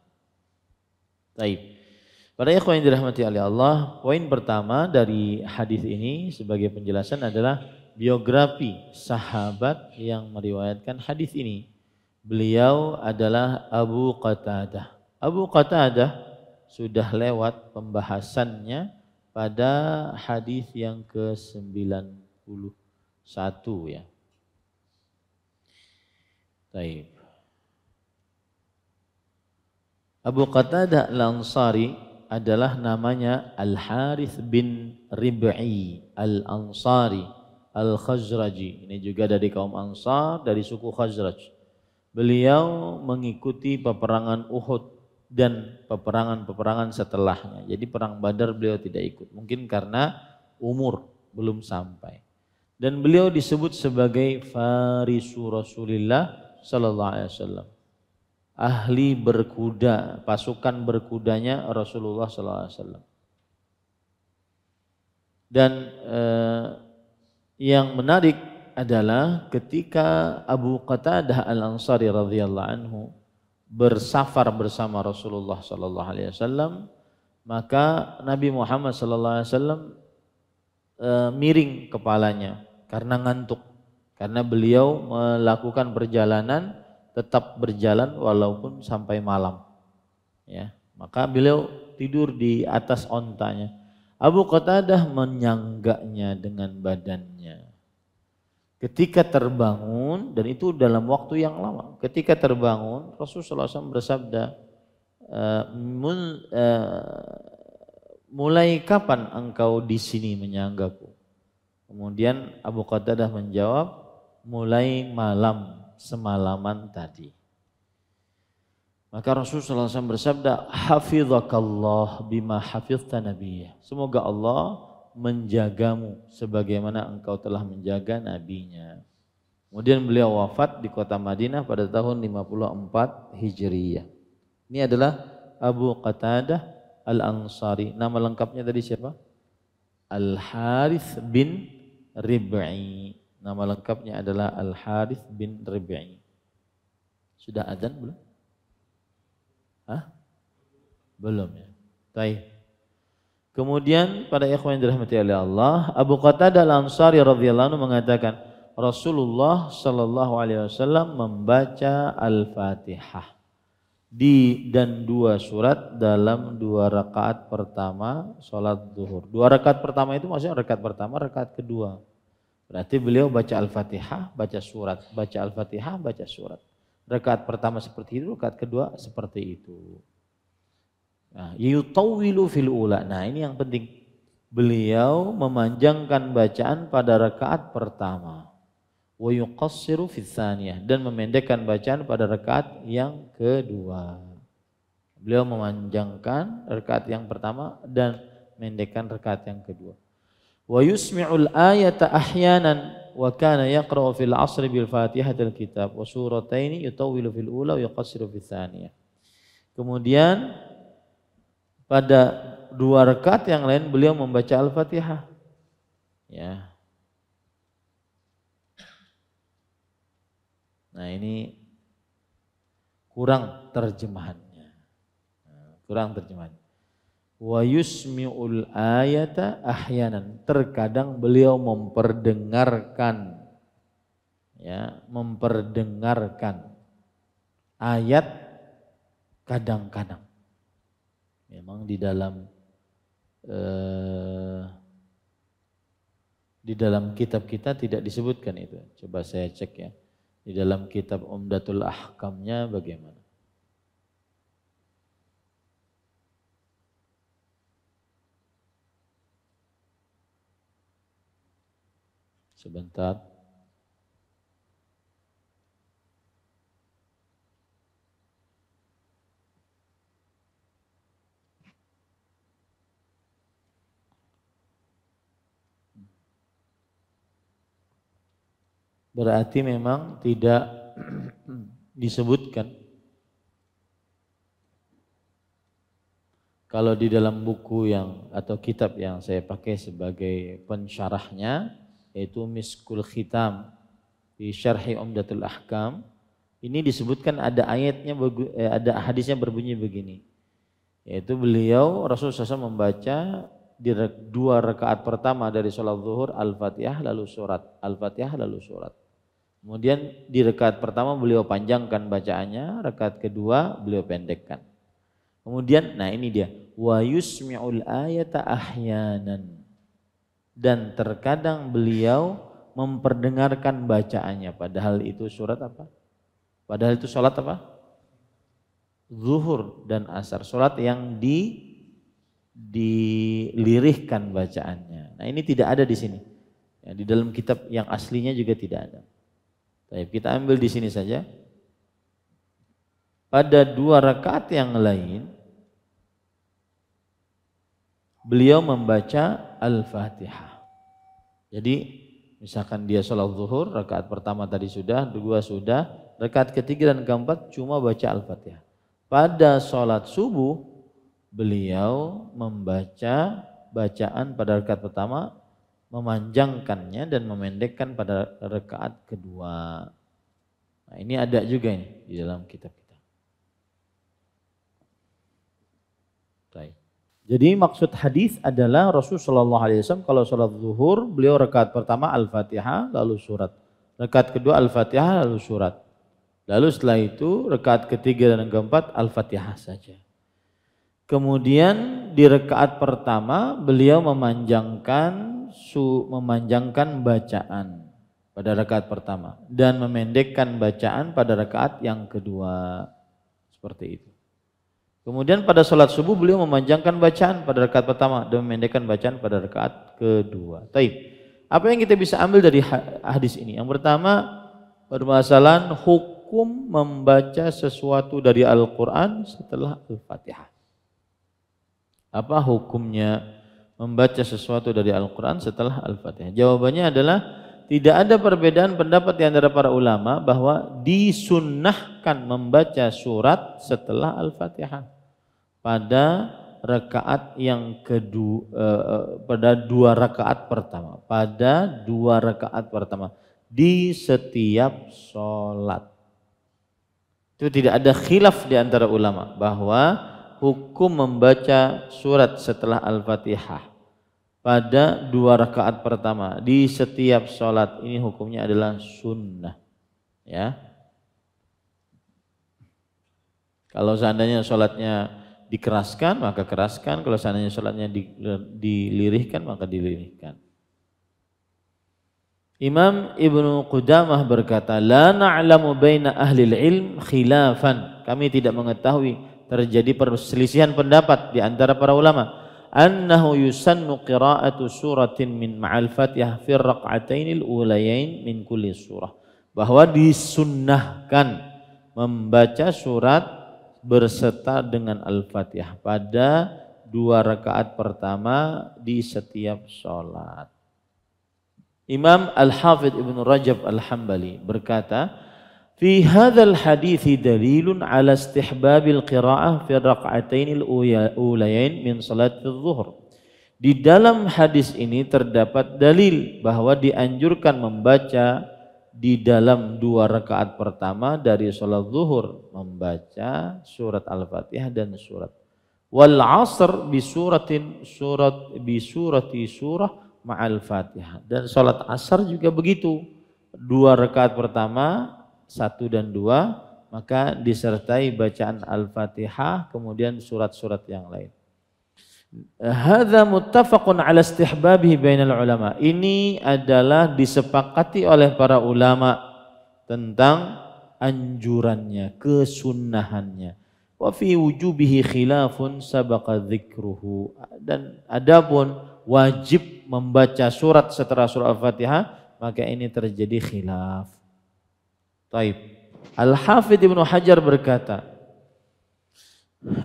Baik. Para ikhwan yang dirahmati oleh Allah, poin pertama dari hadis ini sebagai penjelasan adalah biografi sahabat yang meriwayatkan hadis ini. Beliau adalah Abu Qatadah. Abu Qatadah sudah lewat pembahasannya pada hadis yang ke-91 ya. Baik. Abu Qatadah Al-Ansari adalah namanya Al-Harith bin Rib'i Al-Ansari Al-Khazraji. Ini juga dari kaum Ansar, dari suku Khazraj. Beliau mengikuti peperangan Uhud dan peperangan-peperangan setelahnya. Jadi perang Badar beliau tidak ikut. Mungkin karena umur belum sampai. Dan beliau disebut sebagai Farisu Rasulillah sallallahu alaihi wasallam. Ahli berkuda, pasukan berkudanya Rasulullah sallallahu alaihi wasallam. Dan yang menarik adalah ketika Abu Qatadah Al-Ansari radhiyallahu anhu bersafar bersama Rasulullah sallallahu alaihi wasallam, maka Nabi Muhammad sallallahu alaihi wasallam miring kepalanya karena ngantuk, karena beliau melakukan perjalanan tetap berjalan walaupun sampai malam. Ya, maka beliau tidur di atas ontanya. Abu Qatadah menyangganya dengan badannya. Ketika terbangun, dan itu dalam waktu yang lama. Ketika terbangun, Rasulullah SAW bersabda, mulai kapan engkau di sini menyanggaku? Kemudian Abu Qatadah menjawab, mulai malam semalaman tadi. Maka Rasulullah SAW bersabda, hafizakallah bima hafizta nabiyya. Semoga Allah menjagamu sebagaimana engkau telah menjaga nabinya. Kemudian beliau wafat di kota Madinah pada tahun 54 Hijriyah. Ini adalah Abu Qatadah Al-Ansari. Nama lengkapnya tadi siapa? Al-Harith bin Rib'i. Nama lengkapnya adalah Al-Harith bin Rib'i. Sudah adzan belum? Hah? Belum ya. Baik. Kemudian pada ikhwan yang dirahmati oleh Allah, Abu Qatadah Al-Ansari radhiyallahu anhu mengatakan, Rasulullah sallallahu alaihi wasallam membaca Al-Fatihah dan 2 surat dalam 2 rakaat pertama salat zuhur. 2 rakaat pertama itu maksudnya rakaat pertama, rakaat kedua. Berarti beliau baca Al-Fatihah, baca surat, baca Al-Fatihah, baca surat. Rakaat pertama seperti itu, rakaat kedua seperti itu. Nah, yutawwilu fil ula. Nah, ini yang penting. Beliau memanjangkan bacaan pada rakaat pertama. Wa yuqassiru fis tsaniyah, dan memendekkan bacaan pada rakaat yang kedua. Beliau memanjangkan rakaat yang pertama dan memendekkan rakaat yang kedua. Wa yusmi'ul ayata ahyanan wa kana yaqra'u fil 'asri bil Fatihatil kitab wa surataini yutawwilu fil ula wa yuqassiru fis tsaniyah. Kemudian pada 2 rakaat yang lain beliau membaca Al-Fatihah. Ya. Nah, ini kurang terjemahannya. Kurang terjemahannya. Wa yusmi'ul ayata ahyanan. Terkadang beliau memperdengarkan, ya, memperdengarkan ayat kadang-kadang. Memang di dalam kitab kita tidak disebutkan itu. Coba saya cek ya. Di dalam kitab Umdatul Ahkamnya bagaimana? Sebentar. Berarti memang tidak disebutkan. Kalau di dalam buku yang atau kitab yang saya pakai sebagai pensyarahnya, yaitu Miskul Khitam di Syarhi Umdatul Ahkam, ini disebutkan ada ayatnya, ada hadisnya berbunyi begini, yaitu beliau Rasulullah SAW membaca di 2 rakaat pertama dari sholat zuhur Al-Fatihah lalu surat, Al-Fatihah lalu surat. Kemudian di rakaat pertama beliau panjangkan bacaannya, rakaat kedua beliau pendekkan. Kemudian, nah ini dia, wa yusmi'ul ayata ahyanan, dan terkadang beliau memperdengarkan bacaannya, padahal itu surat apa? Padahal itu salat apa? Zuhur dan asar, salat yang dilirihkan bacaannya. Nah, ini tidak ada di sini. Ya, di dalam kitab yang aslinya juga tidak ada. Baik, kita ambil di sini saja. Pada 2 rakaat yang lain beliau membaca Al-Fatihah. Jadi misalkan dia sholat zuhur, rakaat pertama tadi sudah, 2 sudah, rakaat ketiga dan keempat cuma baca Al-Fatihah. Pada sholat subuh beliau membaca bacaan pada rakaat pertama, memanjangkannya dan memendekkan pada rakaat kedua. Nah, ini ada juga ini di dalam kitab kita. Baik. Jadi maksud hadis adalah Rasulullah SAW kalau sholat zuhur beliau rakaat pertama Al-Fatihah lalu surat, rakaat kedua Al-Fatihah lalu surat, lalu setelah itu rakaat ketiga dan keempat Al-Fatihah saja. Kemudian di rakaat pertama beliau memanjangkan bacaan pada rakaat pertama dan memendekkan bacaan pada rakaat yang kedua, seperti itu. Kemudian pada sholat subuh beliau memanjangkan bacaan pada rakaat pertama dan memendekkan bacaan pada rakaat kedua. Taib. Apa yang kita bisa ambil dari hadis ini? Yang pertama, permasalahan hukum membaca sesuatu dari Al-Quran setelah Al-Fatihah. Apa hukumnya membaca sesuatu dari Al-Quran setelah Al-Fatihah? Jawabannya adalah tidak ada perbedaan pendapat di antara para ulama bahwa disunnahkan membaca surat setelah Al-Fatihah pada rakaat yang kedua, pada 2 rakaat pertama, di setiap sholat. Itu tidak ada khilaf di antara ulama bahwa hukum membaca surat setelah Al-Fatihah pada 2 rakaat pertama di setiap sholat ini hukumnya adalah sunnah. Ya, kalau seandainya sholatnya dikeraskan maka keraskan, kalau seandainya sholatnya dilirihkan maka dilirihkan. Imam Ibnu Qudamah berkata, la na'lamu baina ahli ilm khilafan, kami tidak mengetahui terjadi perselisihan pendapat di antara para ulama, annahu yusannu qira'atu suratin min ma'al Fatihah fi raq'atainil ulayain min kulli surah, bahwa disunnahkan membaca surat berserta dengan Al-Fatihah pada 2 rakaat pertama di setiap sholat. Imam Al-Hafidh Ibnu Rajab Al-Hambali berkata, fi hadzal hadithi dalilun ala istihbabil qira'ah fi raq'atainil ulayain min salatil zuhur. Di dalam hadis ini terdapat dalil bahwa dianjurkan membaca di dalam 2 rakaat pertama dari sholat zuhur membaca surat Al-Fatihah dan surat. Wal asr bi surati surah ma'al Fatihah, dan sholat asar juga begitu, 2 rakaat pertama 1 dan 2 maka disertai bacaan Al-Fatihah kemudian surat-surat yang lain. Hadza muttafaqun ala istihbabihi bainal ulama. Ini adalah disepakati oleh para ulama tentang anjurannya, kesunnahannya. Wa fi wujubihi khilafun sabaqa dzikruhu. Dan adapun wajib membaca surat setelah surah Al-Fatihah maka ini terjadi khilaf. Taib. Al-Hafidh Ibnu Hajar berkata,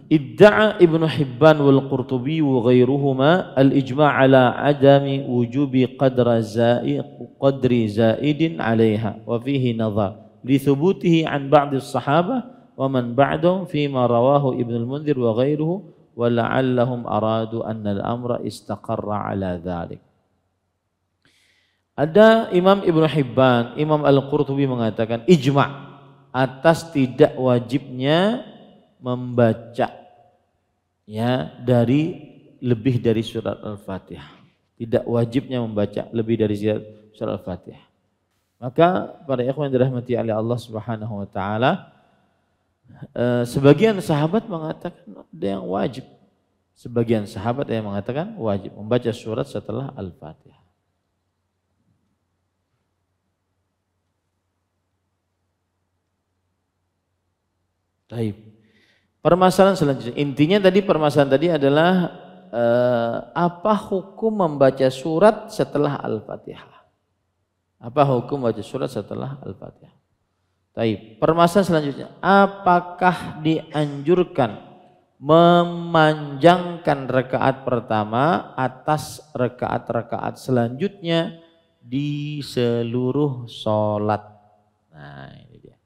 idda'a Ibnu Hibban wal Qurtubi wa ghairuhuma al-ijma' ala adami wujubi qadri zaidin 'alaiha wa fihi nadhar li thubutihi 'an ba'd as-sahabah wa man ba'dahum fi ma rawahu Ibnu al-Mundhir wa ghairuhu wa la'allahum aradu anna al-amra istaqarra 'ala dhalik. Ada Imam Ibnu Hibban, Imam Al-Qurtubi mengatakan ijma' atas tidak wajibnya membaca ya dari lebih dari surat Al-Fatihah. Tidak wajibnya membaca lebih dari surat Al-Fatihah. Maka para ikhwan yang dirahmati oleh Allah Subhanahu wa taala, sebagian sahabat mengatakan ada yang wajib. Sebagian sahabat yang mengatakan wajib membaca surat setelah Al-Fatihah. Baik. Permasalahan selanjutnya, intinya tadi permasalahan tadi adalah apa hukum membaca surat setelah Al-Fatihah? Apa hukum membaca surat setelah Al-Fatihah? Baik. Permasalahan selanjutnya, apakah dianjurkan memanjangkan rakaat pertama atas rakaat-rakaat selanjutnya di seluruh sholat? Nah, ini dia.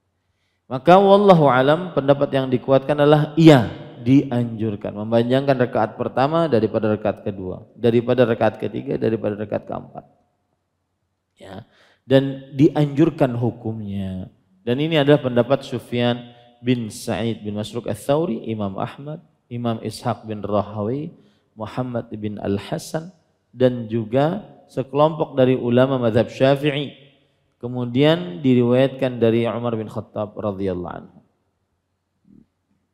Maka wallahu alam, pendapat yang dikuatkan adalah iya, dianjurkan memanjangkan rakaat pertama daripada rakaat kedua, daripada rakaat ketiga, daripada rakaat keempat. Ya. Dan dianjurkan hukumnya. Dan ini adalah pendapat Sufyan bin Sa'id bin Masruq Ats-Tsauri, Imam Ahmad, Imam Ishaq bin Rahawi, Muhammad bin Al-Hasan, dan juga sekelompok dari ulama mazhab Syafi'i. Kemudian diriwayatkan dari Umar bin Khattab radhiyallahu anhu.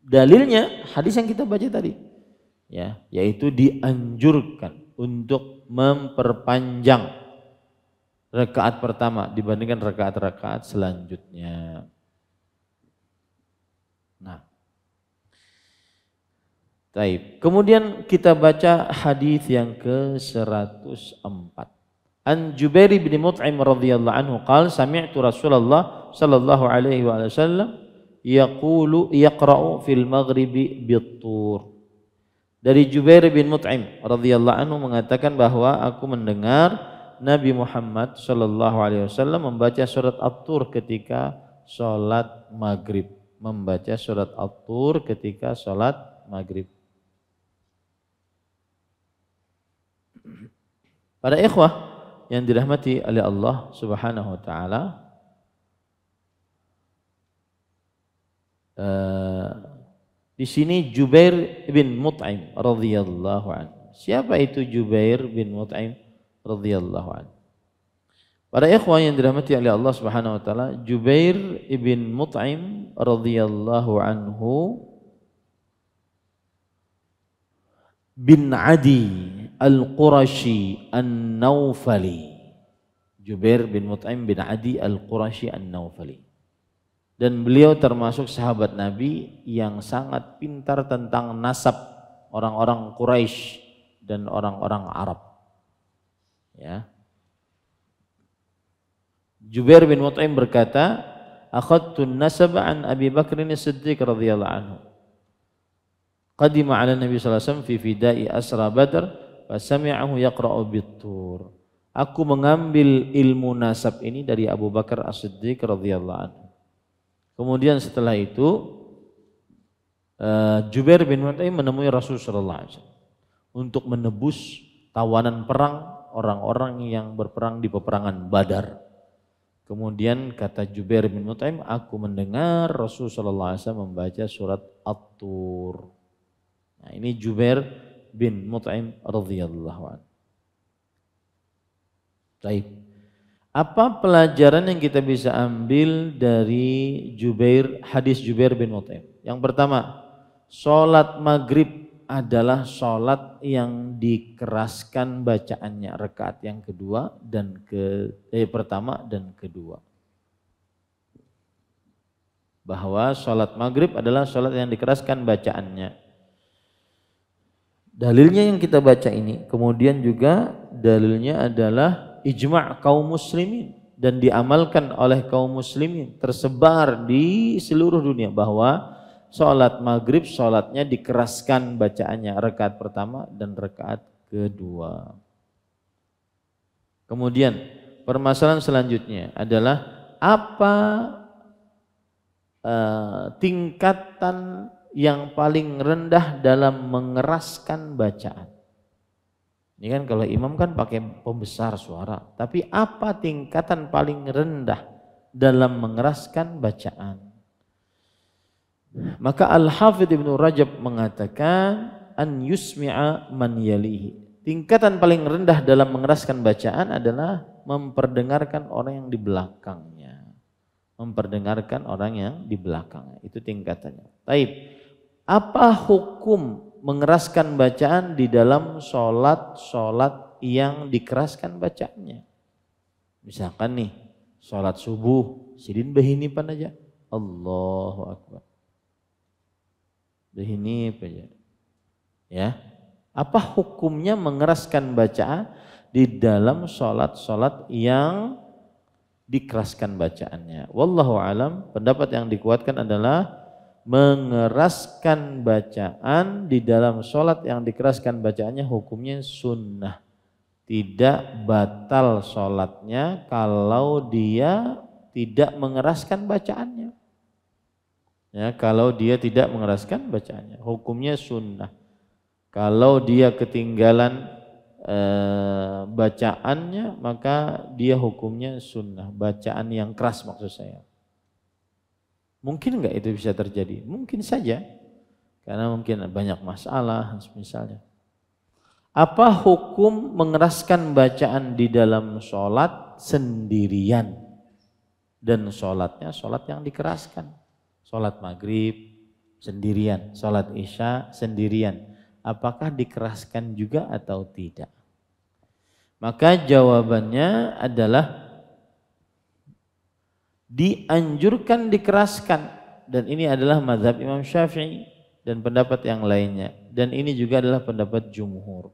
Dalilnya hadis yang kita baca tadi, ya, yaitu dianjurkan untuk memperpanjang rakaat pertama dibandingkan rakaat-rakaat selanjutnya. Nah, baik. Kemudian kita baca hadis yang ke-104. An Jubair bin Mut'im radhiyallahu anhu qala sami'tu Rasulullah sallallahu alaihi wasallam yaqra'u fil maghribi bit-tur. Dari Jubair bin Mut'im radhiyallahu anhu mengatakan bahwa aku mendengar Nabi Muhammad sallallahu alaihi wasallam membaca surat At-Tur ketika salat maghrib. Membaca surat At-Tur ketika salat maghrib. Para ikhwah yang dirahmati oleh Allah Subhanahu wa taala, di sini Jubair bin Mut'im radhiyallahu anhu. Siapa itu Jubair bin Mut'im radhiyallahu anhu? Para ikhwan yang dirahmati oleh Allah Subhanahu wa taala, Jubair bin Mut'im radhiyallahu anhu bin Adi Al-Qurashi An-Naufali. Jubair bin Mut'im bin Adi Al-Qurashi An-Naufali. Dan beliau termasuk sahabat Nabi yang sangat pintar tentang nasab orang-orang Quraisy dan orang-orang Arab. Ya. Jubair bin Mut'im berkata, "Akhadtu an-nasaba an Abi Bakr as-Siddiq radhiyallahu anhu. Qadima 'ala Nabi sallallahu alaihi wasallam fi fida'i asra Badr." Fasami'ahu yaqra'u bit-tur. Aku mengambil ilmu nasab ini dari Abu Bakar As-Siddiq radhiyallahu anhu. Kemudian setelah itu Jubair bin Mut'im menemui Rasulullah sallallahu alaihi wasallam untuk menebus tawanan perang orang-orang yang berperang di peperangan Badar. Kemudian kata Jubair bin Mut'im, aku mendengar Rasulullah sallallahu alaihi wasallam membaca surat At-Tur. Nah, ini Jubair bin Mut'im radhiyallahu anhu. Baik. Apa pelajaran yang kita bisa ambil dari hadis Jubair bin Mut'im? Yang pertama, salat maghrib adalah salat yang dikeraskan bacaannya, rakaat yang kedua dan pertama dan kedua. Bahwa salat maghrib adalah salat yang dikeraskan bacaannya. Dalilnya yang kita baca ini, kemudian juga dalilnya adalah ijma' kaum muslimin dan diamalkan oleh kaum muslimin tersebar di seluruh dunia bahwa salat maghrib salatnya dikeraskan bacaannya, rakaat pertama dan rakaat kedua. Kemudian permasalahan selanjutnya adalah apa tingkatan yang paling rendah dalam mengeraskan bacaan. Ini kan kalau imam kan pakai pembesar suara, tapi apa tingkatan paling rendah dalam mengeraskan bacaan? Maka Al-Hafidz Ibnu Rajab mengatakan an yusmi'a man yalihi. Tingkatan paling rendah dalam mengeraskan bacaan adalah memperdengarkan orang yang di belakangnya. Memperdengarkan orang yang di belakangnya. Itu tingkatannya. Baik. Apa hukum mengeraskan bacaan di dalam sholat yang dikeraskan bacaannya. Misalkan nih, sholat subuh, sidin behinipan aja. Allahu Akbar. Behinip aja. Ya. Apa hukumnya mengeraskan bacaan di dalam sholat yang dikeraskan bacaannya? Wallahu alam, pendapat yang dikuatkan adalah mengeraskan bacaan di dalam sholat yang dikeraskan bacaannya hukumnya sunnah. Tidak batal sholatnya kalau dia tidak mengeraskan bacaannya. Ya, kalau dia tidak mengeraskan bacaannya, hukumnya sunnah. Kalau dia ketinggalan bacaannya, maka dia hukumnya sunnah. Bacaan yang keras maksud saya. Mungkin enggak itu bisa terjadi? Mungkin saja. Karena mungkin banyak masalah misalnya. Apa hukum mengeraskan bacaan di dalam sholat sendirian? Dan sholatnya sholat yang dikeraskan. Sholat maghrib sendirian, sholat isya sendirian. Apakah dikeraskan juga atau tidak? Maka jawabannya adalah dianjurkan dikeraskan, dan ini adalah mazhab Imam Syafi'i dan pendapat yang lainnya, dan ini juga adalah pendapat jumhur.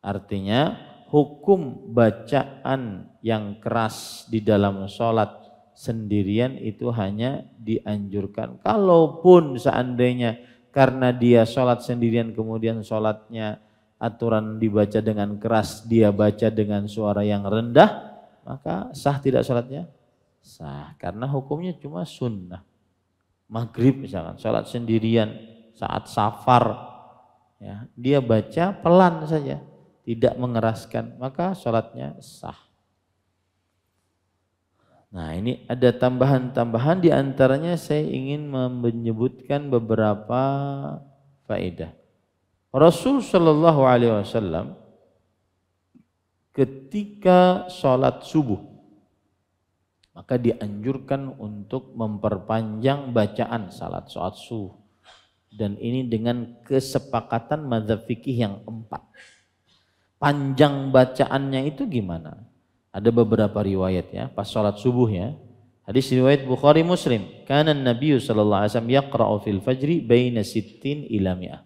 Artinya hukum bacaan yang keras di dalam sholat sendirian itu hanya dianjurkan. Kalaupun seandainya karena dia sholat sendirian kemudian sholatnya aturan dibaca dengan keras, dia baca dengan suara yang rendah, maka sah tidak sholatnya? Sah, karena hukumnya cuma sunnah. Maghrib misalkan, sholat sendirian saat safar, ya, dia baca pelan saja, tidak mengeraskan, maka sholatnya sah. Nah, ini ada tambahan-tambahan, di antaranya saya ingin menyebutkan beberapa faedah. Rasul Shallallahu Alaihi Wasallam ketika sholat subuh, maka dianjurkan untuk memperpanjang bacaan sholat subuh, dan ini dengan kesepakatan mazhab fikih yang 4. Panjang bacaannya itu gimana? Ada beberapa riwayat ya, pas sholat subuh ya. Hadis riwayat Bukhari Muslim. Kana Nabi sallallahu alaihi wasallam yaqra'u fil fajri baina 60 ila 100.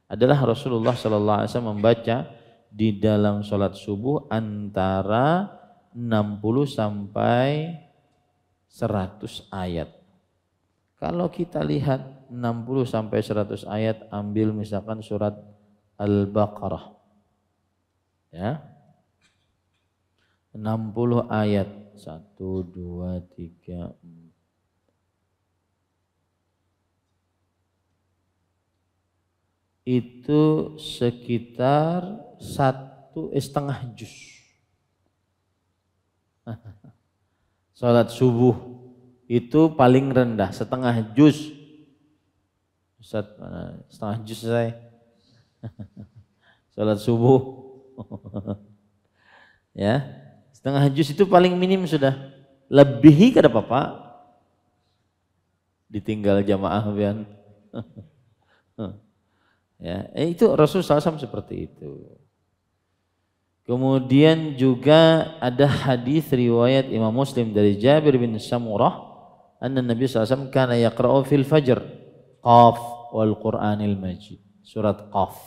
Adalah Rasulullah sallallahu alaihi wasallam membaca di dalam sholat subuh antara 60 sampai 100 ayat. Kalau kita lihat 60 sampai 100 ayat, ambil misalkan surat Al-Baqarah. Ya. 60 ayat, 1, 2, 3, 4. Itu sekitar 1,5 juz. Salat subuh itu paling rendah, 1/2 juz. Ustaz, mana 1/2 juz saya? Salat subuh. Ya. 1/2 juz itu paling minim sudah. Lebihi kada apa-apa. Ditinggal jamaah pian. Ya, itu Rasulullah SAW seperti itu. Kemudian juga ada hadis riwayat Imam Muslim dari Jabir bin Samurah, anna Nabi SAW kana yaqra'u fil fajr Qaf wal Qur'anil Majid. Surat Qaf.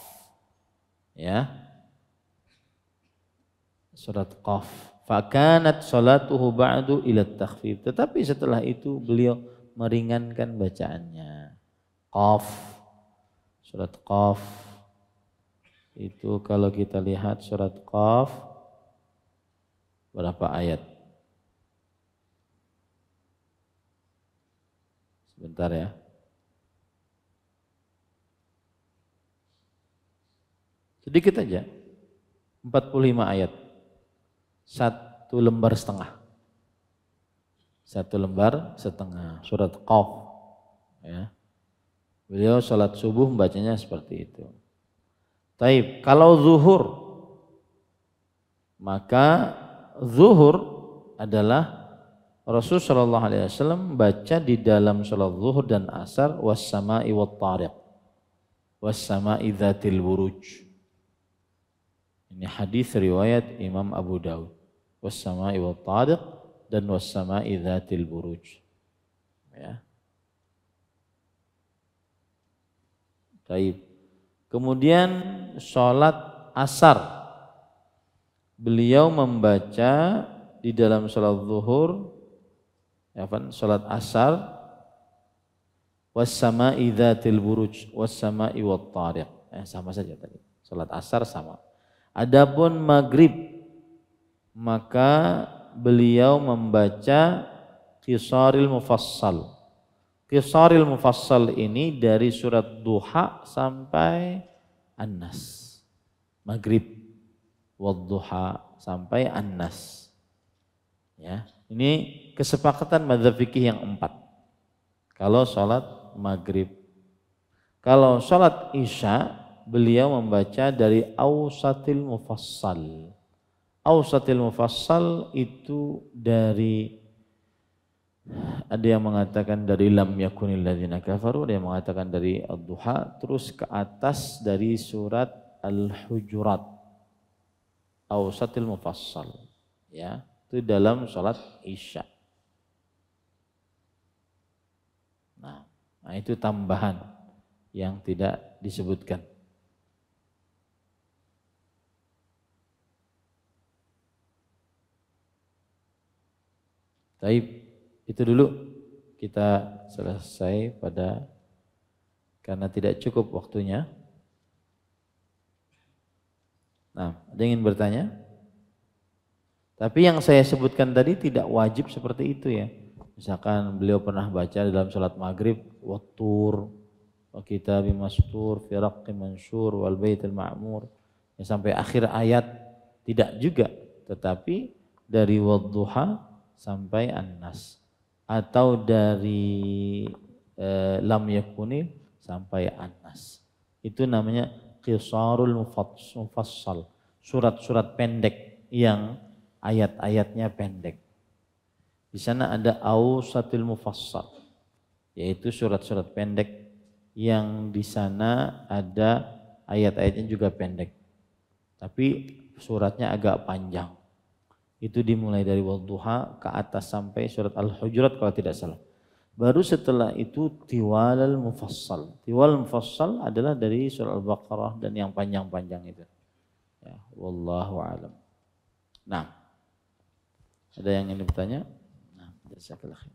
Ya. Surat Qaf. Fakanat salatuhu ba'du ila takhfif. Tetapi setelah itu beliau meringankan bacaannya. Qaf. Surat Qaf. Itu kalau kita lihat surat Qaf berapa ayat? Sebentar ya. Sedikit aja. 45 ayat. 1 lembar setengah. 1 lembar setengah. Surat Qaf. Ya. Beliau sholat subuh membacanya seperti itu. Taib, kalau zuhur, maka zuhur adalah Rasul sallallahu alaihi wasallam baca di dalam sholat zuhur dan asar was sama'i wat tariq. was sama'i dzatil buruj. Ini hadis riwayat Imam Abu Dawud. Was sama'i wat tariq dan was sama'i dzatil buruj. Ya. Baik. Kemudian sholat asar. Beliau membaca di dalam sholat zuhur, ya kan, sholat asar, was sama'i dzatil buruj, was sama'i wat tariq. Sama saja tadi. Sholat asar sama. Adapun maghrib, maka beliau membaca qisaril mufassal. Qisaril mufassal ini dari surat Duha sampai An-Nas. Maghrib, wad-duha sampai An-Nas. Ya, ini kesepakatan mazhab fikih yang 4. Kalau sholat maghrib. Kalau sholat isya, beliau membaca dari Awsatil Mufassal. Awsatil Mufassal itu dari, ada yang mengatakan dari lam yakunil ladzina kafaru, ada yang mengatakan dari ad-duha, terus ke atas dari surat Al-Hujurat. Awsatil Mufassal, ya, itu dalam sholat isya. Nah, itu tambahan yang tidak disebutkan. Baik, itu dulu kita selesai karena tidak cukup waktunya. Nah, ada yang ingin bertanya? Tapi yang saya sebutkan tadi tidak wajib seperti itu ya. Misalkan beliau pernah baca dalam sholat maghrib, wattur, wa kitabim mastur, firaqim mansur, wal baitil ma'mur, ya, sampai akhir ayat, tidak juga. Tetapi dari wadduha sampai An-Nas, atau dari lam yakuni sampai An-Nas. Itu namanya qisarul mufassal, surat-surat pendek yang ayat-ayatnya pendek. Di sana ada awsatil mufassal, yaitu surat-surat pendek yang di sana ada ayat-ayatnya juga pendek, tapi suratnya agak panjang. Itu dimulai dari wadduha ke atas sampai surat Al-Hujurat kalau tidak salah. Baru setelah itu tiwalal mufassal. Tiwal mufassal adalah dari surah Al-Baqarah dan yang panjang-panjang itu. Ya, wallahu a'lam. Nah, ada yang ingin bertanya? Nah, jazakallah khair.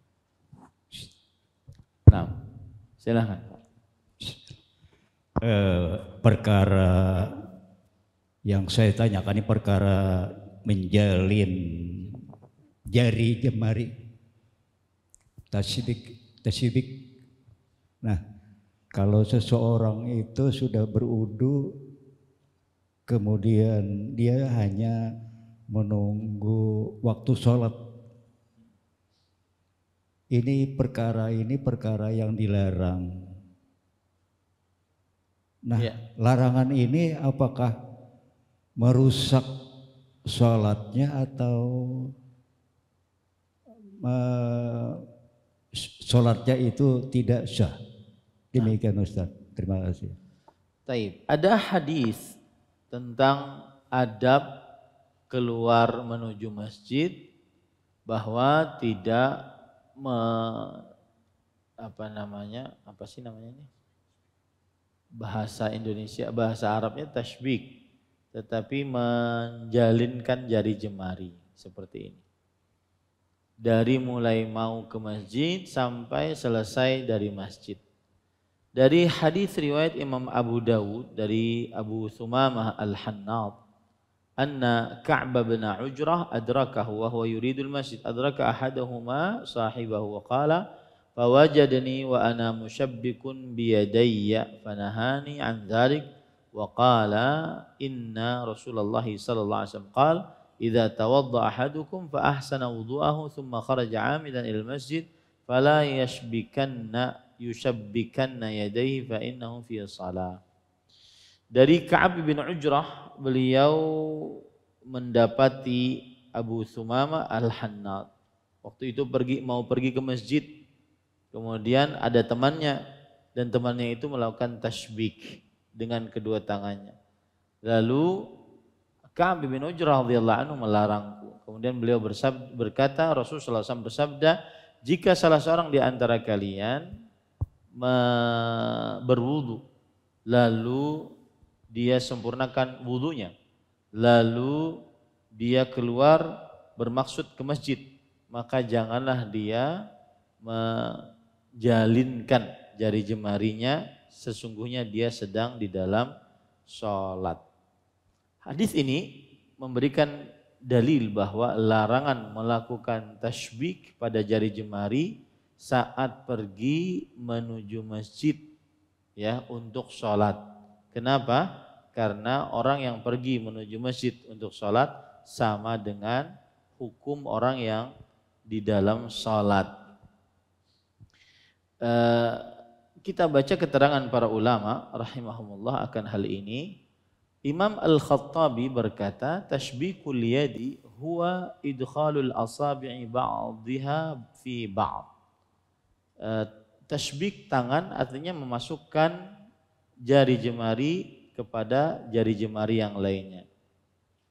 Nah, silakan. Perkara yang saya tanyakan ini perkara menjalin jari jemari, tasyibik. Nah, kalau seseorang itu sudah berudu, kemudian dia hanya menunggu waktu sholat, ini perkara yang dilarang. Nah, ya, larangan ini apakah merusak sholatnya atau sholatnya itu tidak sah? Demikian Ustaz, terima kasih. Taib. Ada hadis tentang adab keluar menuju masjid, bahwa tidak bahasa Indonesia, bahasa Arabnya tashbik, tetapi menjalinkan jari jemari seperti ini. Dari mulai mau ke masjid sampai selesai dari masjid. Dari hadis riwayat Imam Abu Dawud dari Abu Thumamah Al-Hannad, anna Ka'b bin Ujrah adrakahu wa huwa yuridul masjid, adraka ahaduhuma sahibahu wa qala fawajadani wa ana mushabbikun biyadayya fanahani an dhalik wa qala inna Rasulullah sallallahu alaihi wasallam qala idza tawadda ahadukum fa ahsana wudu'ahu thumma kharaja 'amidan ila masjid fala yushabbikanna yadayhi fa innahu fi shalah. Dari Ka'ab bin Ujrah, beliau mendapati Abu Thumamah Al-Hannad. Waktu itu mau pergi ke masjid. Kemudian ada temannya dan temannya itu melakukan tashbik. dengan kedua tangannya. Lalu Ka'ab bin Ujrah radhiyallahu anhu melarangku. Kemudian beliau berkata, Rasulullah SAW bersabda, jika salah seorang di antara kalian berwudu, lalu dia sempurnakan wudunya, lalu dia keluar bermaksud ke masjid, maka janganlah dia menjalinkan jari jemarinya, sesungguhnya dia sedang di dalam sholat. Hadis ini memberikan dalil bahwa larangan melakukan tasbik pada jari jemari saat pergi menuju masjid ya untuk sholat. Kenapa? Karena orang yang pergi menuju masjid untuk sholat sama dengan hukum orang yang di dalam sholat. Kita baca keterangan para ulama rahimahumullah akan hal ini. Imam Al-Khattabi berkata, tashbikul yadi huwa idkhalul asabi'i ba'dhiha fi ba'd. Tashbik tangan artinya memasukkan jari jemari kepada jari jemari yang lainnya.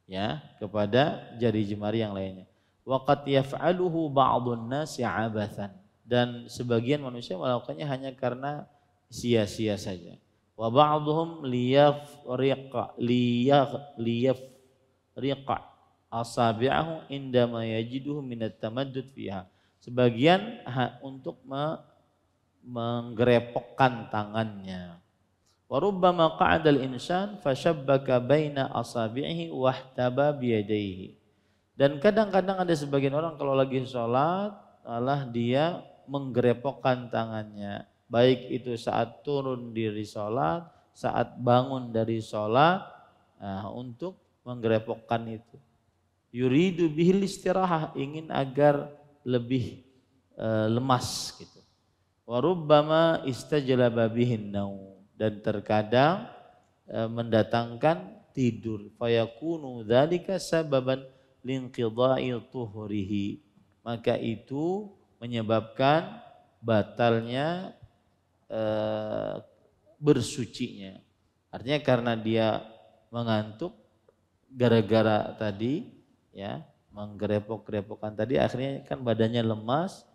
Ya, kepada jari jemari yang lainnya. Wa qad yaf'aluhu ba'dun nasi 'abathan. Dan sebagian manusia melakukannya hanya karena sia-sia saja. Wa ba'dhum liyafriqa asabi'ahu indama yajiduhu minat tamaddud fiha. Sebagian untuk menggerepokkan tangannya. Wa rubbama qa'ada al-insan fashabbaka baina asabi'ihi wahtaba biyadayhi. Dan kadang-kadang ada sebagian orang kalau lagi sholat malah dia menggerepokkan tangannya. Baik itu saat turun dari sholat, saat bangun dari sholat, untuk menggerepokkan itu. Yuridu bihil istirahah, ingin agar lebih lemas gitu. Wa rubbama istajlaba bihin naum, dan terkadang mendatangkan tidur. Fayakunu dzalika sababan linqidha'i tuhurihi. Maka itu menyebabkan batalnya bersucinya. Artinya karena dia mengantuk gara-gara tadi ya, menggerepok-gerepokkan tadi, akhirnya kan badannya lemas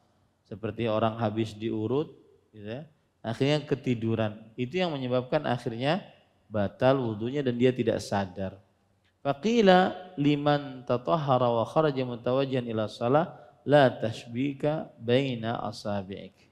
seperti orang habis diurut gitu ya. Akhirnya ketiduran. Itu yang menyebabkan akhirnya batal wudunya dan dia tidak sadar. Faqila liman tatahhara wa kharaja mutawajjihan ila shalah la tashbika baina asabi'ik.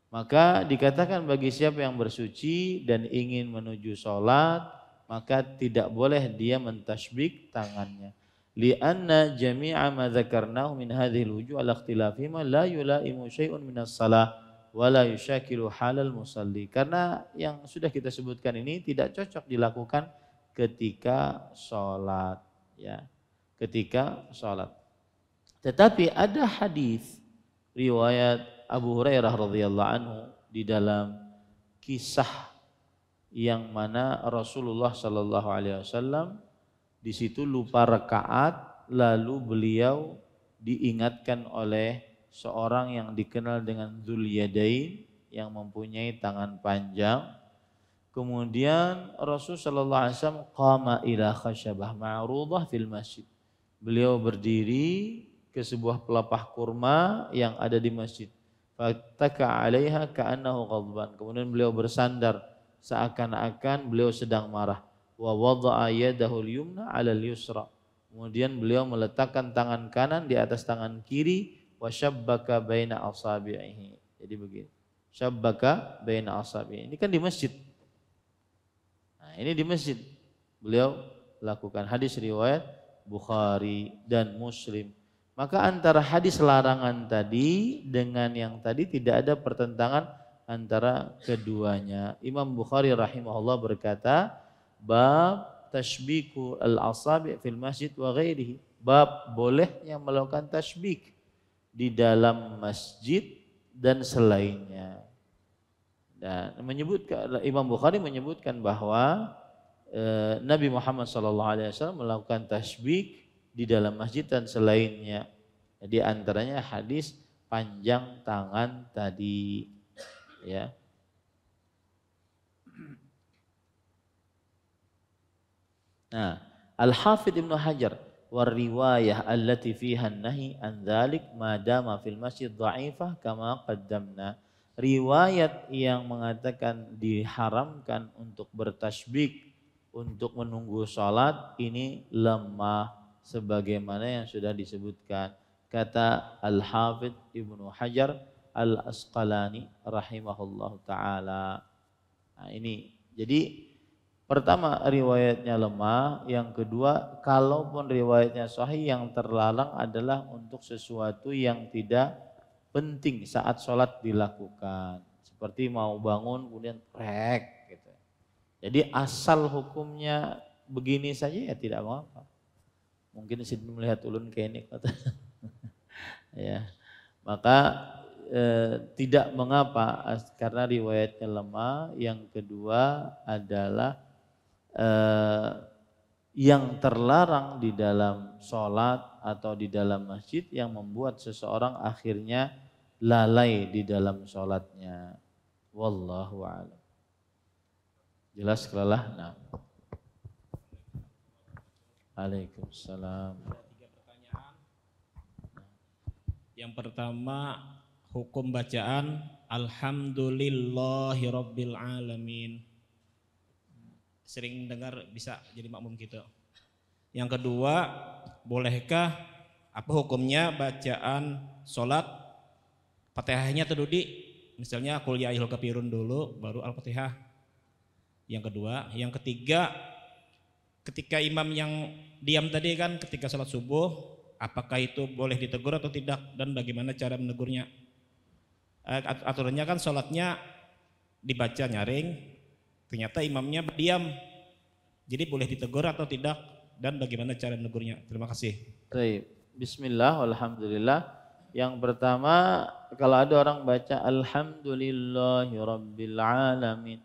Maka dikatakan bagi siapa yang bersuci dan ingin menuju sholat, maka tidak boleh dia mentasbik tangannya. Lianna jami'a ma dzakarnahu min hadhil wujuh ala ikhtilafihima la yulaimu syai'un minas salah wa la yushakilu halal musalli. Karena yang sudah kita sebutkan ini tidak cocok dilakukan ketika sholat, ya, ketika sholat. Tetapi ada hadis riwayat Abu Hurairah radhiyallahu anhu di dalam kisah yang mana Rasulullah sallallahu alaihi wasallam di situ lupa rakaat, lalu beliau diingatkan oleh seorang yang dikenal dengan Dzul Yadain yang mempunyai tangan panjang. Kemudian Rasul sallallahu alaihi wasallam qama ila khasyabah ma'rudah fil masjid. Beliau berdiri ke sebuah pelepah kurma yang ada di masjid. Fattaka 'alaiha ka'annahu ghadban. Kemudian beliau bersandar seakan-akan beliau sedang marah. Wa wada'a yadahu al-yumna 'ala al-yusra. Kemudian beliau meletakkan tangan kanan di atas tangan kiri, wa syabbaka baina asabi'ihi. Jadi begini. Syabbaka baina asabi'ihi. Ini kan di masjid. Nah, ini di masjid. Beliau lakukan. Hadis riwayat Bukhari dan Muslim. Maka antara hadis larangan tadi dengan yang tadi tidak ada pertentangan antara keduanya. Imam Bukhari rahimahullah berkata, bab tashbiku al-asabi' fil masjid wa ghairihi. Bab bolehnya melakukan tashbik di dalam masjid dan selainnya. Dan Imam Bukhari menyebutkan bahwa Nabi Muhammad SAW melakukan tashbik di dalam masjid dan selainnya. Jadi antaranya hadis panjang tangan tadi, ya. Nah, Al-Hafidh Ibnu Hajar war riwayah allati fiha an-nahi an dzalik ma dama fil masjid dha'ifah kama qaddamna. Riwayat yang mengatakan diharamkan untuk bertasbih untuk menunggu salat ini lemah sebagaimana yang sudah disebutkan. Kata Al-Hafidh Ibnu Hajar Al-Asqalani rahimahullahu taala. Nah, ini jadi pertama riwayatnya lemah, yang kedua kalaupun riwayatnya sahih yang terlarang adalah untuk sesuatu yang tidak penting saat sholat dilakukan. Seperti mau bangun kemudian rek gitu. Jadi asal hukumnya begini saja ya tidak apa-apa. Mungkin Sid melihat ulun kayak ini kata. Ya. Maka tidak mengapa karena riwayatnya lemah. Yang kedua adalah yang terlarang di dalam sholat atau di dalam masjid yang membuat seseorang akhirnya lalai di dalam sholatnya. Wallahu a'lam. Jelas kelalah? Nah. Waalaikumsalam. Ada 3 pertanyaan. Yang pertama, hukum bacaan Alhamdulillahirabbil alamin. Sering dengar bisa jadi makmum gitu. Yang kedua, bolehkah apa hukumnya bacaan sholat Fatihahnya terdudi, misalnya qul ya ayyuhal kafirun dulu baru Al-Fatihah. Yang kedua, yang ketiga, ketika imam yang diam tadi kan ketika sholat subuh, apakah itu boleh ditegur atau tidak dan bagaimana cara menegurnya? Aturannya kan sholatnya dibaca nyaring, ternyata imamnya diam, jadi boleh ditegur atau tidak dan bagaimana cara menegurnya? Terima kasih. Baik. Bismillah, alhamdulillah. Yang pertama, kalau ada orang baca Alhamdulillahirabbil alamin,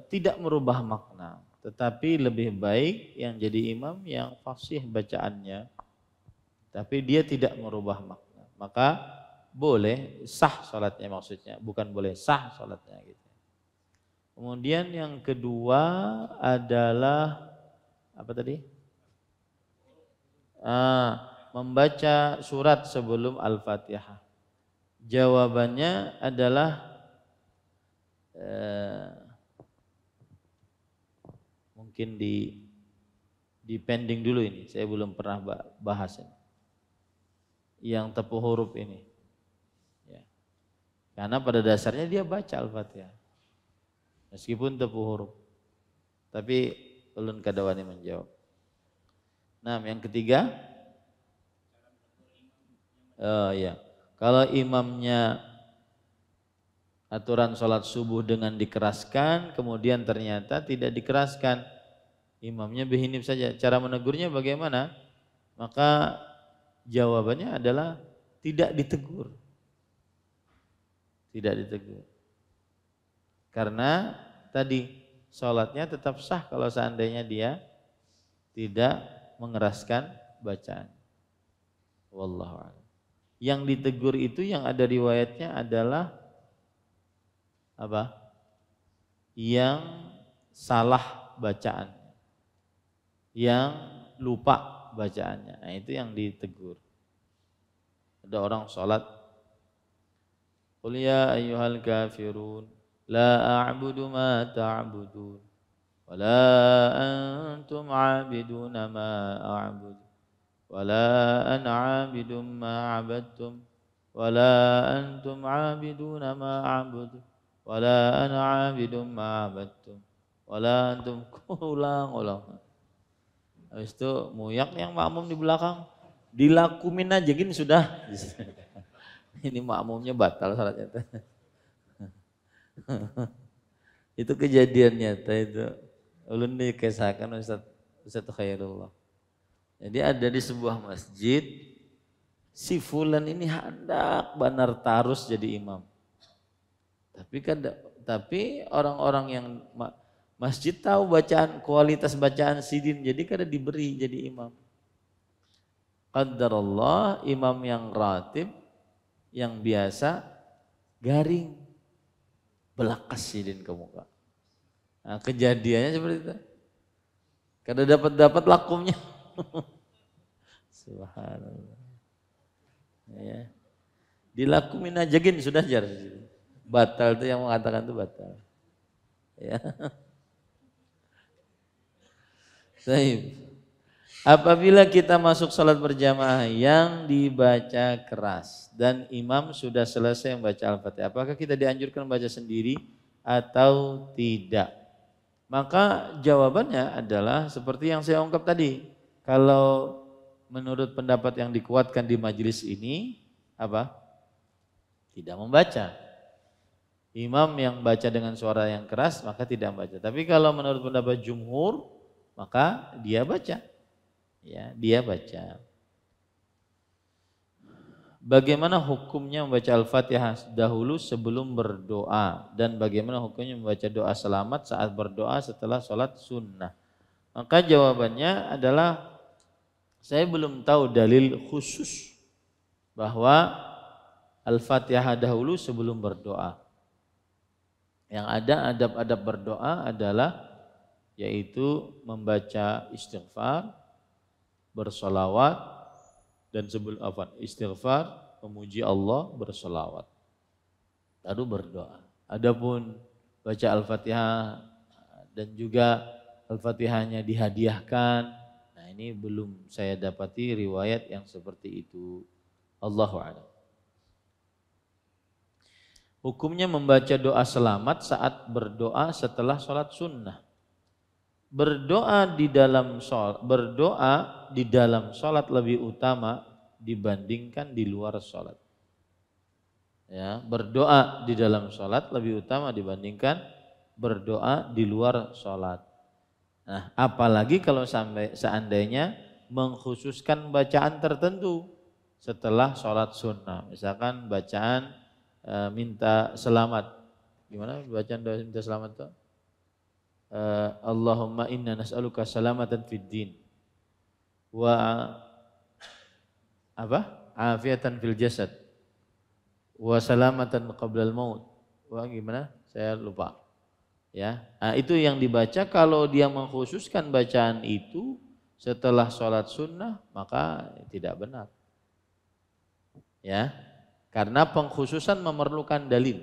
tidak merubah makna, tetapi lebih baik yang jadi imam yang fasih bacaannya, tapi dia tidak merubah makna, maka boleh sah salatnya, maksudnya bukan boleh sah salatnya gitu. Kemudian yang kedua adalah apa tadi? Membaca surat sebelum Al-Fatihah. Jawabannya adalah mungkin di pending dulu ini. Saya belum pernah bahas ini. Yang tepuh huruf ini. Ya. Karena pada dasarnya dia baca Al-Fatihah. Meskipun tepuh huruf. Tapi ulun kadawani menjawab. Nah, yang ketiga, ya, kalau imamnya aturan sholat subuh dengan dikeraskan, kemudian ternyata tidak dikeraskan, imamnya bihinif saja. Cara menegurnya bagaimana? Maka jawabannya adalah tidak ditegur. Tidak ditegur. Karena tadi sholatnya tetap sah kalau seandainya dia tidak mengeraskan bacaan. Wallahu a'lam. Yang ditegur itu yang ada riwayatnya adalah apa? Yang salah bacaan, yang lupa bacaannya. Nah, itu yang ditegur. Ada orang sholat, qul ya ayyuhal kafirun la a'budu ma ta'budun wa la antum 'abiduna ma a'budu wala ana 'abidum ma 'abadtum wala antum 'abiduna ma a'budu wala ana 'abidum ma 'abadtum wala antum ulang. Habis itu muyak yang makmum di belakang dilakumin aja gini sudah. Ini makmumnya batal salatnya. Itu kejadian nyata itu. Ulun dikisahkan Ustaz Khairullah. Jadi ada di sebuah masjid, si fulan ini hendak benar tarus jadi imam. Tapi orang-orang yang masjid tahu bacaan, kualitas bacaan sidin, jadi kada diberi jadi imam. Qaddarallah, imam yang ratib, yang biasa, garing, belakas sidin ke muka. Nah, kejadiannya seperti itu. Kada dapat lakumnya. Subhanallah. Ya. Dilakumin aja gin sudah jar. Batal itu yang mengatakan itu batal. Ya. Baik. Apabila kita masuk salat berjamaah yang dibaca keras dan imam sudah selesai membaca Al-Fatihah, apakah kita dianjurkan membaca sendiri atau tidak? Maka jawabannya adalah seperti yang saya ungkap tadi. Kalau menurut pendapat yang dikuatkan di majelis ini, apa? Tidak membaca. Imam yang baca dengan suara yang keras maka tidak membaca. Tapi kalau menurut pendapat jumhur, maka dia baca. Ya, dia baca. Bagaimana hukumnya membaca Al-Fatihah dahulu sebelum berdoa dan bagaimana hukumnya membaca doa selamat saat berdoa setelah sholat sunnah? Maka jawabannya adalah saya belum tahu dalil khusus bahwa Al-Fatihah dahulu sebelum berdoa. Yang ada adab-adab berdoa adalah yaitu membaca istighfar, bersolawat, dan sebelum istighfar, memuji Allah, bersolawat, lalu berdoa. Adapun baca Al-Fatihah dan juga Al-Fatihahnya dihadiahkan, nah ini belum saya dapati riwayat yang seperti itu. Allahu a'lam. Hukumnya membaca doa selamat saat berdoa setelah sholat sunnah. Berdoa di dalam sholat lebih utama dibandingkan di luar sholat. Ya, berdoa di dalam sholat lebih utama dibandingkan berdoa di luar sholat. Nah, apalagi kalau seandainya mengkhususkan bacaan tertentu setelah sholat sunnah. Misalkan bacaan minta selamat. Gimana bacaan doa minta selamat itu? Allahumma inna nas'aluka salamatan fid din wa afiatan fil jasad wa salamatan qablal maut. Wah, gimana? Saya lupa. Ya. Nah, itu yang dibaca kalau dia mengkhususkan bacaan itu setelah sholat sunnah maka tidak benar. Ya. Karena pengkhususan memerlukan dalil.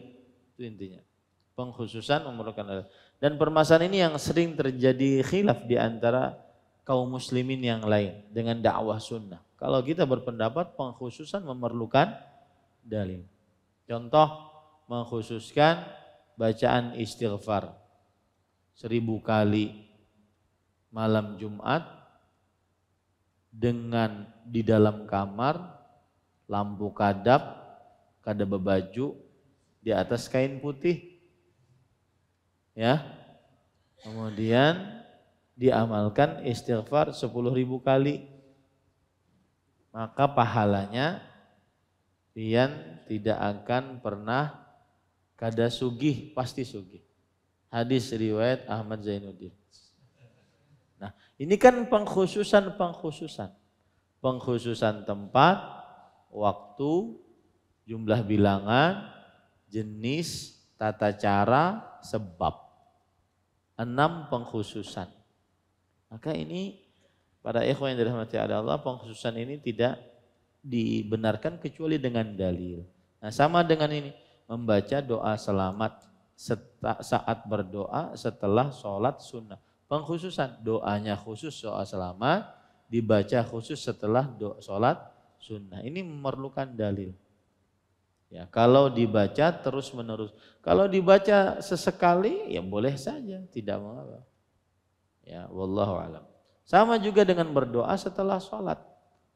Itu intinya. Pengkhususan memerlukan dalil. Dan permasalahan ini yang sering terjadi khilaf di antara kaum muslimin yang lain dengan dakwah sunnah. Kalau kita berpendapat pengkhususan memerlukan dalil. Contoh mengkhususkan bacaan istighfar 1000 kali malam Jumat dengan di dalam kamar, lampu kadap, kada bebaju, di atas kain putih. Ya, kemudian diamalkan istighfar 10.000 kali, maka pahalanya pian tidak akan pernah kada sugih, pasti sugih. Hadis riwayat Ahmad Zainuddin. Nah, ini kan pengkhususan tempat, waktu, jumlah bilangan, jenis, tata cara, sebab. 6 pengkhususan. Maka ini para ikhwan yang dirahmati Allah, pengkhususan ini tidak dibenarkan kecuali dengan dalil. Nah, sama dengan ini, membaca doa selamat saat berdoa setelah sholat sunnah. Pengkhususan, doanya khusus doa selamat, dibaca khusus setelah sholat sunnah. Ini memerlukan dalil. Ya, kalau dibaca terus menerus, kalau dibaca sesekali ya boleh saja, tidak mengapa. Ya, wallahu alam. Sama juga dengan berdoa setelah sholat,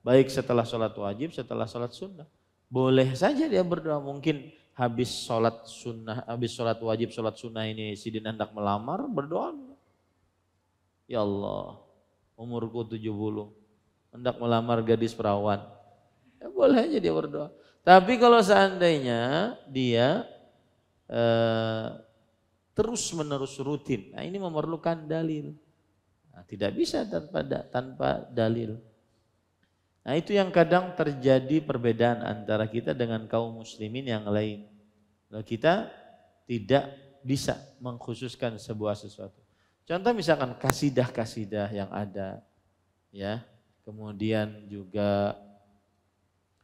baik setelah sholat wajib, setelah sholat sunnah, boleh saja dia berdoa. Mungkin habis sholat sunnah, habis sholat wajib, sholat sunnah ini sidin hendak melamar, berdoa. Ya Allah, umurku 70, hendak melamar gadis perawan. Ya boleh aja dia berdoa. Tapi kalau seandainya dia terus menerus rutin, nah ini memerlukan dalil. Nah, tidak bisa tanpa dalil. Nah, itu yang kadang terjadi perbedaan antara kita dengan kaum muslimin yang lain. Kita tidak bisa mengkhususkan sebuah sesuatu. Contoh misalkan kasidah-kasidah yang ada, ya, kemudian juga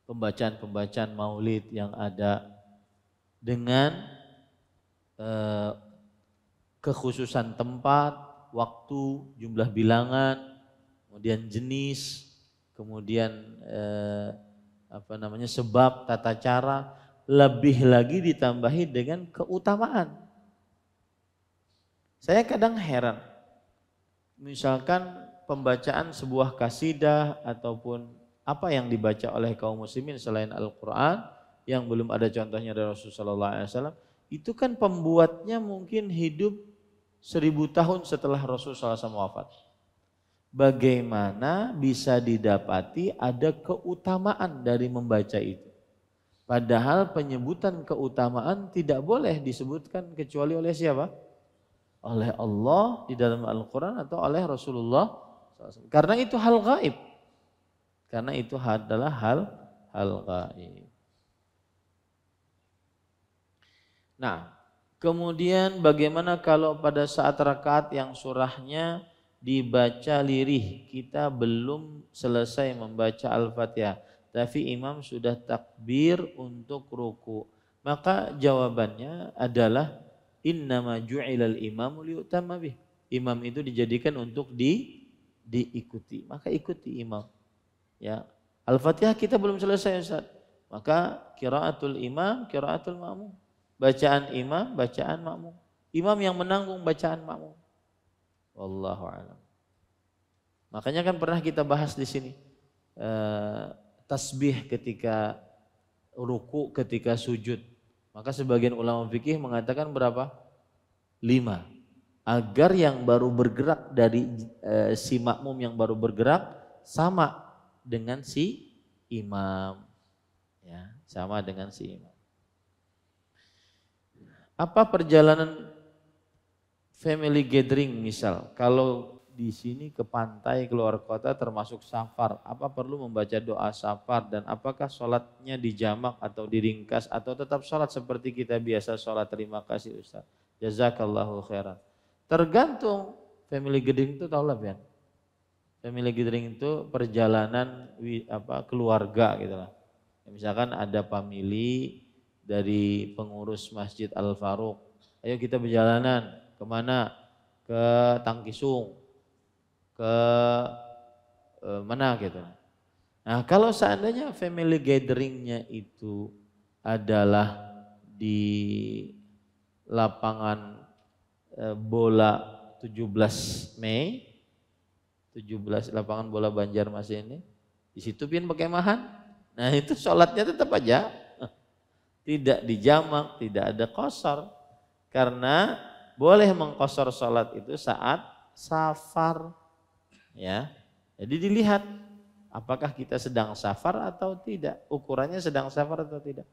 pembacaan-pembacaan maulid yang ada dengan kekhususan tempat, waktu, jumlah bilangan, kemudian jenis, kemudian sebab, tata cara, lebih lagi ditambahi dengan keutamaan. Saya kadang heran, misalkan pembacaan sebuah kasidah ataupun apa yang dibaca oleh kaum muslimin selain Al-Quran yang belum ada contohnya dari Rasulullah SAW, itu kan pembuatnya mungkin hidup 1000 tahun setelah Rasulullah SAW wafat. Bagaimana bisa didapati ada keutamaan dari membaca itu? Padahal penyebutan keutamaan tidak boleh disebutkan kecuali oleh siapa? Oleh Allah di dalam Al-Quran atau oleh Rasulullah SAW. Karena itu hal gaib. Karena itu adalah hal gaib. Nah, kemudian bagaimana kalau pada saat rakaat yang surahnya dibaca lirih, kita belum selesai membaca Al-Fatihah, tapi imam sudah takbir untuk ruku. Maka jawabannya adalah innama ju'ilal imamu liyutamma bih. Imam itu dijadikan untuk diikuti. Maka ikuti imam. Ya. Al-Fatihah kita belum selesai, Ustaz. Maka qiraatul imam, qiraatul ma'mum. Bacaan imam, bacaan makmum. Imam yang menanggung bacaan makmum. Wallahu a'lam. Makanya kan pernah kita bahas di sini tasbih ketika ruku, ketika sujud. Maka sebagian ulama fikih mengatakan berapa? 5. Agar yang baru bergerak dari si makmum yang baru bergerak sama dengan si imam. Ya, sama dengan si imam. Apa perjalanan family gathering misal? Kalau di sini ke pantai, keluar kota termasuk safar, apa perlu membaca doa safar dan apakah sholatnya dijamak atau diringkas atau tetap sholat seperti kita biasa sholat? Terima kasih Ustaz. Jazakallahu khairan. Tergantung family gathering itu, tahu lah Bian. Family gathering itu perjalanan keluarga gitu lah. Misalkan ada family dari pengurus Masjid Al-Faruq, ayo kita berjalanan kemana? Ke Tangkisung, ke mana gitu. Nah kalau seandainya family gatheringnya itu adalah di lapangan bola 17 Mei, 17 lapangan bola Banjarmasin ini, di situ pian berkemahan. Nah itu sholatnya tetap aja tidak dijamak, tidak ada qasar, karena boleh mengqasar sholat itu saat safar, ya. Jadi dilihat apakah kita sedang safar atau tidak, ukurannya sedang safar atau tidak.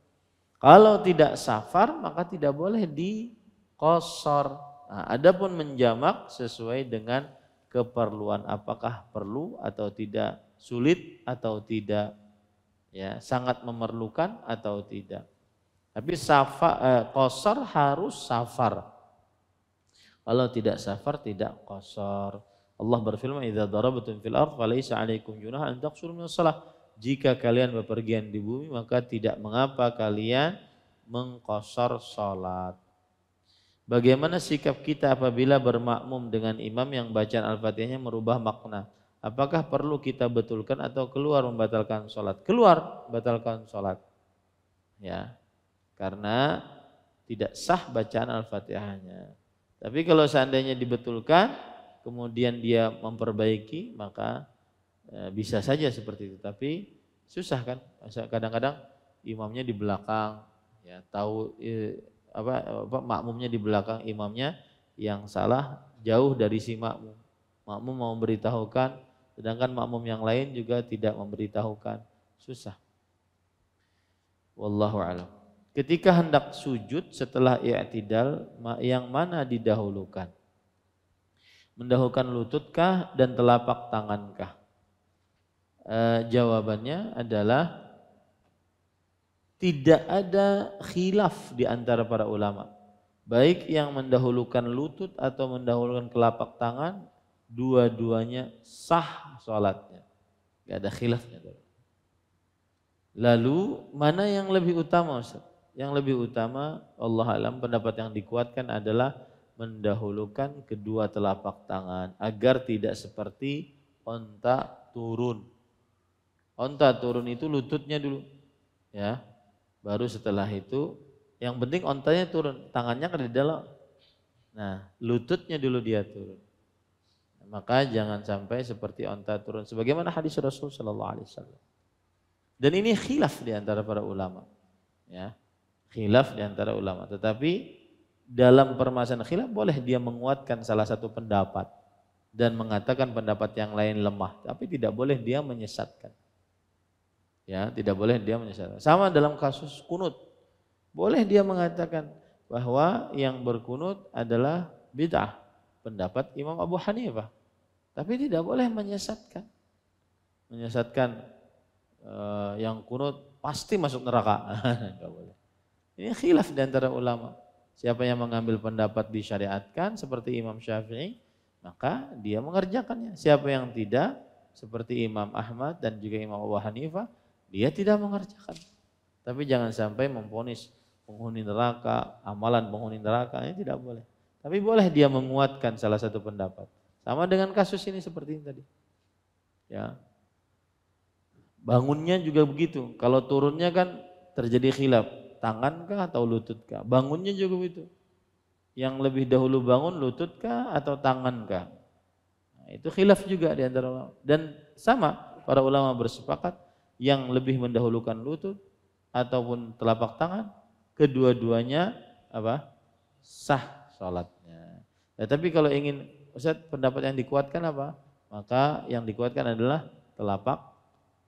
Kalau tidak safar maka tidak boleh diqasar. Nah, adapun menjamak sesuai dengan keperluan, apakah perlu atau tidak, sulit atau tidak, ya, sangat memerlukan atau tidak. Tapi qasar harus safar. Kalau tidak safar tidak qasar. Allah berfirman, "Idza darabtum fil ardh falaysa 'alaikum junahun an taqsuru minas shalah." Jika kalian bepergian di bumi maka tidak mengapa kalian mengqasar salat. Bagaimana sikap kita apabila bermakmum dengan imam yang bacaan Al-Fatihahnya merubah makna? Apakah perlu kita betulkan atau keluar membatalkan salat? Keluar, batalkan salat. Ya. Karena tidak sah bacaan Al-Fatihahnya. Tapi kalau seandainya dibetulkan, kemudian dia memperbaiki, maka bisa saja seperti itu. Tapi susah kan? Kadang-kadang imamnya di belakang, ya tahu makmumnya di belakang imamnya, yang salah jauh dari si makmum. Makmum mau memberitahukan, sedangkan makmum yang lain juga tidak memberitahukan. Susah. Wallahu a'lam. Ketika hendak sujud setelah i'tidal, yang mana didahulukan? Mendahulukan lututkah dan telapak tangankah? Jawabannya adalah tidak ada khilaf di antara para ulama. baik yang mendahulukan lutut atau mendahulukan telapak tangan, dua-duanya sah sholatnya. Gak ada khilafnya. Lalu mana yang lebih utama Ustaz? Yang lebih utama Allah alam, pendapat yang dikuatkan adalah mendahulukan kedua telapak tangan agar tidak seperti onta turun. Onta turun itu lututnya dulu, ya. Baru setelah itu, yang penting ontanya turun, tangannya kan di dalam. Nah, lututnya dulu dia turun. Maka jangan sampai seperti onta turun. Sebagaimana hadis Rasul Sallallahu Alaihi Wasallam. Dan ini khilaf di antara para ulama, ya, khilaf di antara ulama. Tetapi dalam permasalahan khilaf boleh dia menguatkan salah satu pendapat dan mengatakan pendapat yang lain lemah, tapi tidak boleh dia menyesatkan. Ya, tidak boleh dia menyesatkan. Sama dalam kasus kunut, boleh dia mengatakan bahwa yang berkunut adalah bid'ah, pendapat Imam Abu Hanifah, tapi tidak boleh menyesatkan. Menyesatkan yang kunut pasti masuk neraka. Enggak boleh. Ini khilaf di antara ulama. Siapa yang mengambil pendapat disyariatkan seperti Imam Syafi'i, maka dia mengerjakannya. Siapa yang tidak, seperti Imam Ahmad dan juga Imam Abu Hanifah, dia tidak mengerjakan. Tapi jangan sampai memvonis penghuni neraka, amalan penghuni neraka, ini tidak boleh. Tapi boleh dia menguatkan salah satu pendapat. Sama dengan kasus ini seperti ini tadi. Ya. Bangunnya juga begitu. Kalau turunnya kan terjadi khilaf, tangan kah atau lutut kah? Bangunnya juga begitu. Yang lebih dahulu bangun lutut kah atau tangan kah? Nah, itu khilaf juga di antara ulama. Dan sama para ulama bersepakat yang lebih mendahulukan lutut ataupun telapak tangan, kedua-duanya apa? Sah salatnya. Nah, tapi kalau ingin Ustaz pendapat yang dikuatkan apa? Maka yang dikuatkan adalah telapak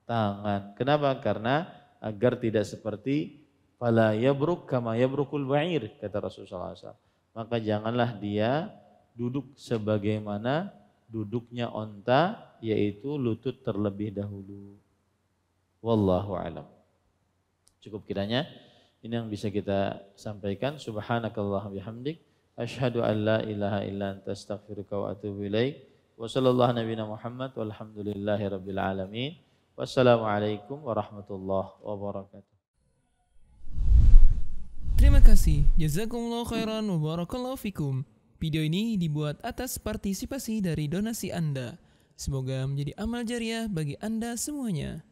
tangan. Kenapa? Karena agar tidak seperti fala yabruk kama yabrukul ba'ir, kata Rasulullah SAW. Maka janganlah dia duduk sebagaimana duduknya onta, yaitu lutut terlebih dahulu. Wallahu alam. Cukup kiranya ini yang bisa kita sampaikan. Subhanakallah bihamdik, asyhadu an la ilaha illa anta astaghfiruka wa atubu ilaik. Wa sallallahu nabiyana Muhammad walhamdulillahi rabbil alamin. Wassalamualaikum warahmatullahi wabarakatuh. Terima kasih. Jazakumullah khairan wa barakallahu fikum. Video ini dibuat atas partisipasi dari donasi Anda. Semoga menjadi amal jariah bagi Anda semuanya.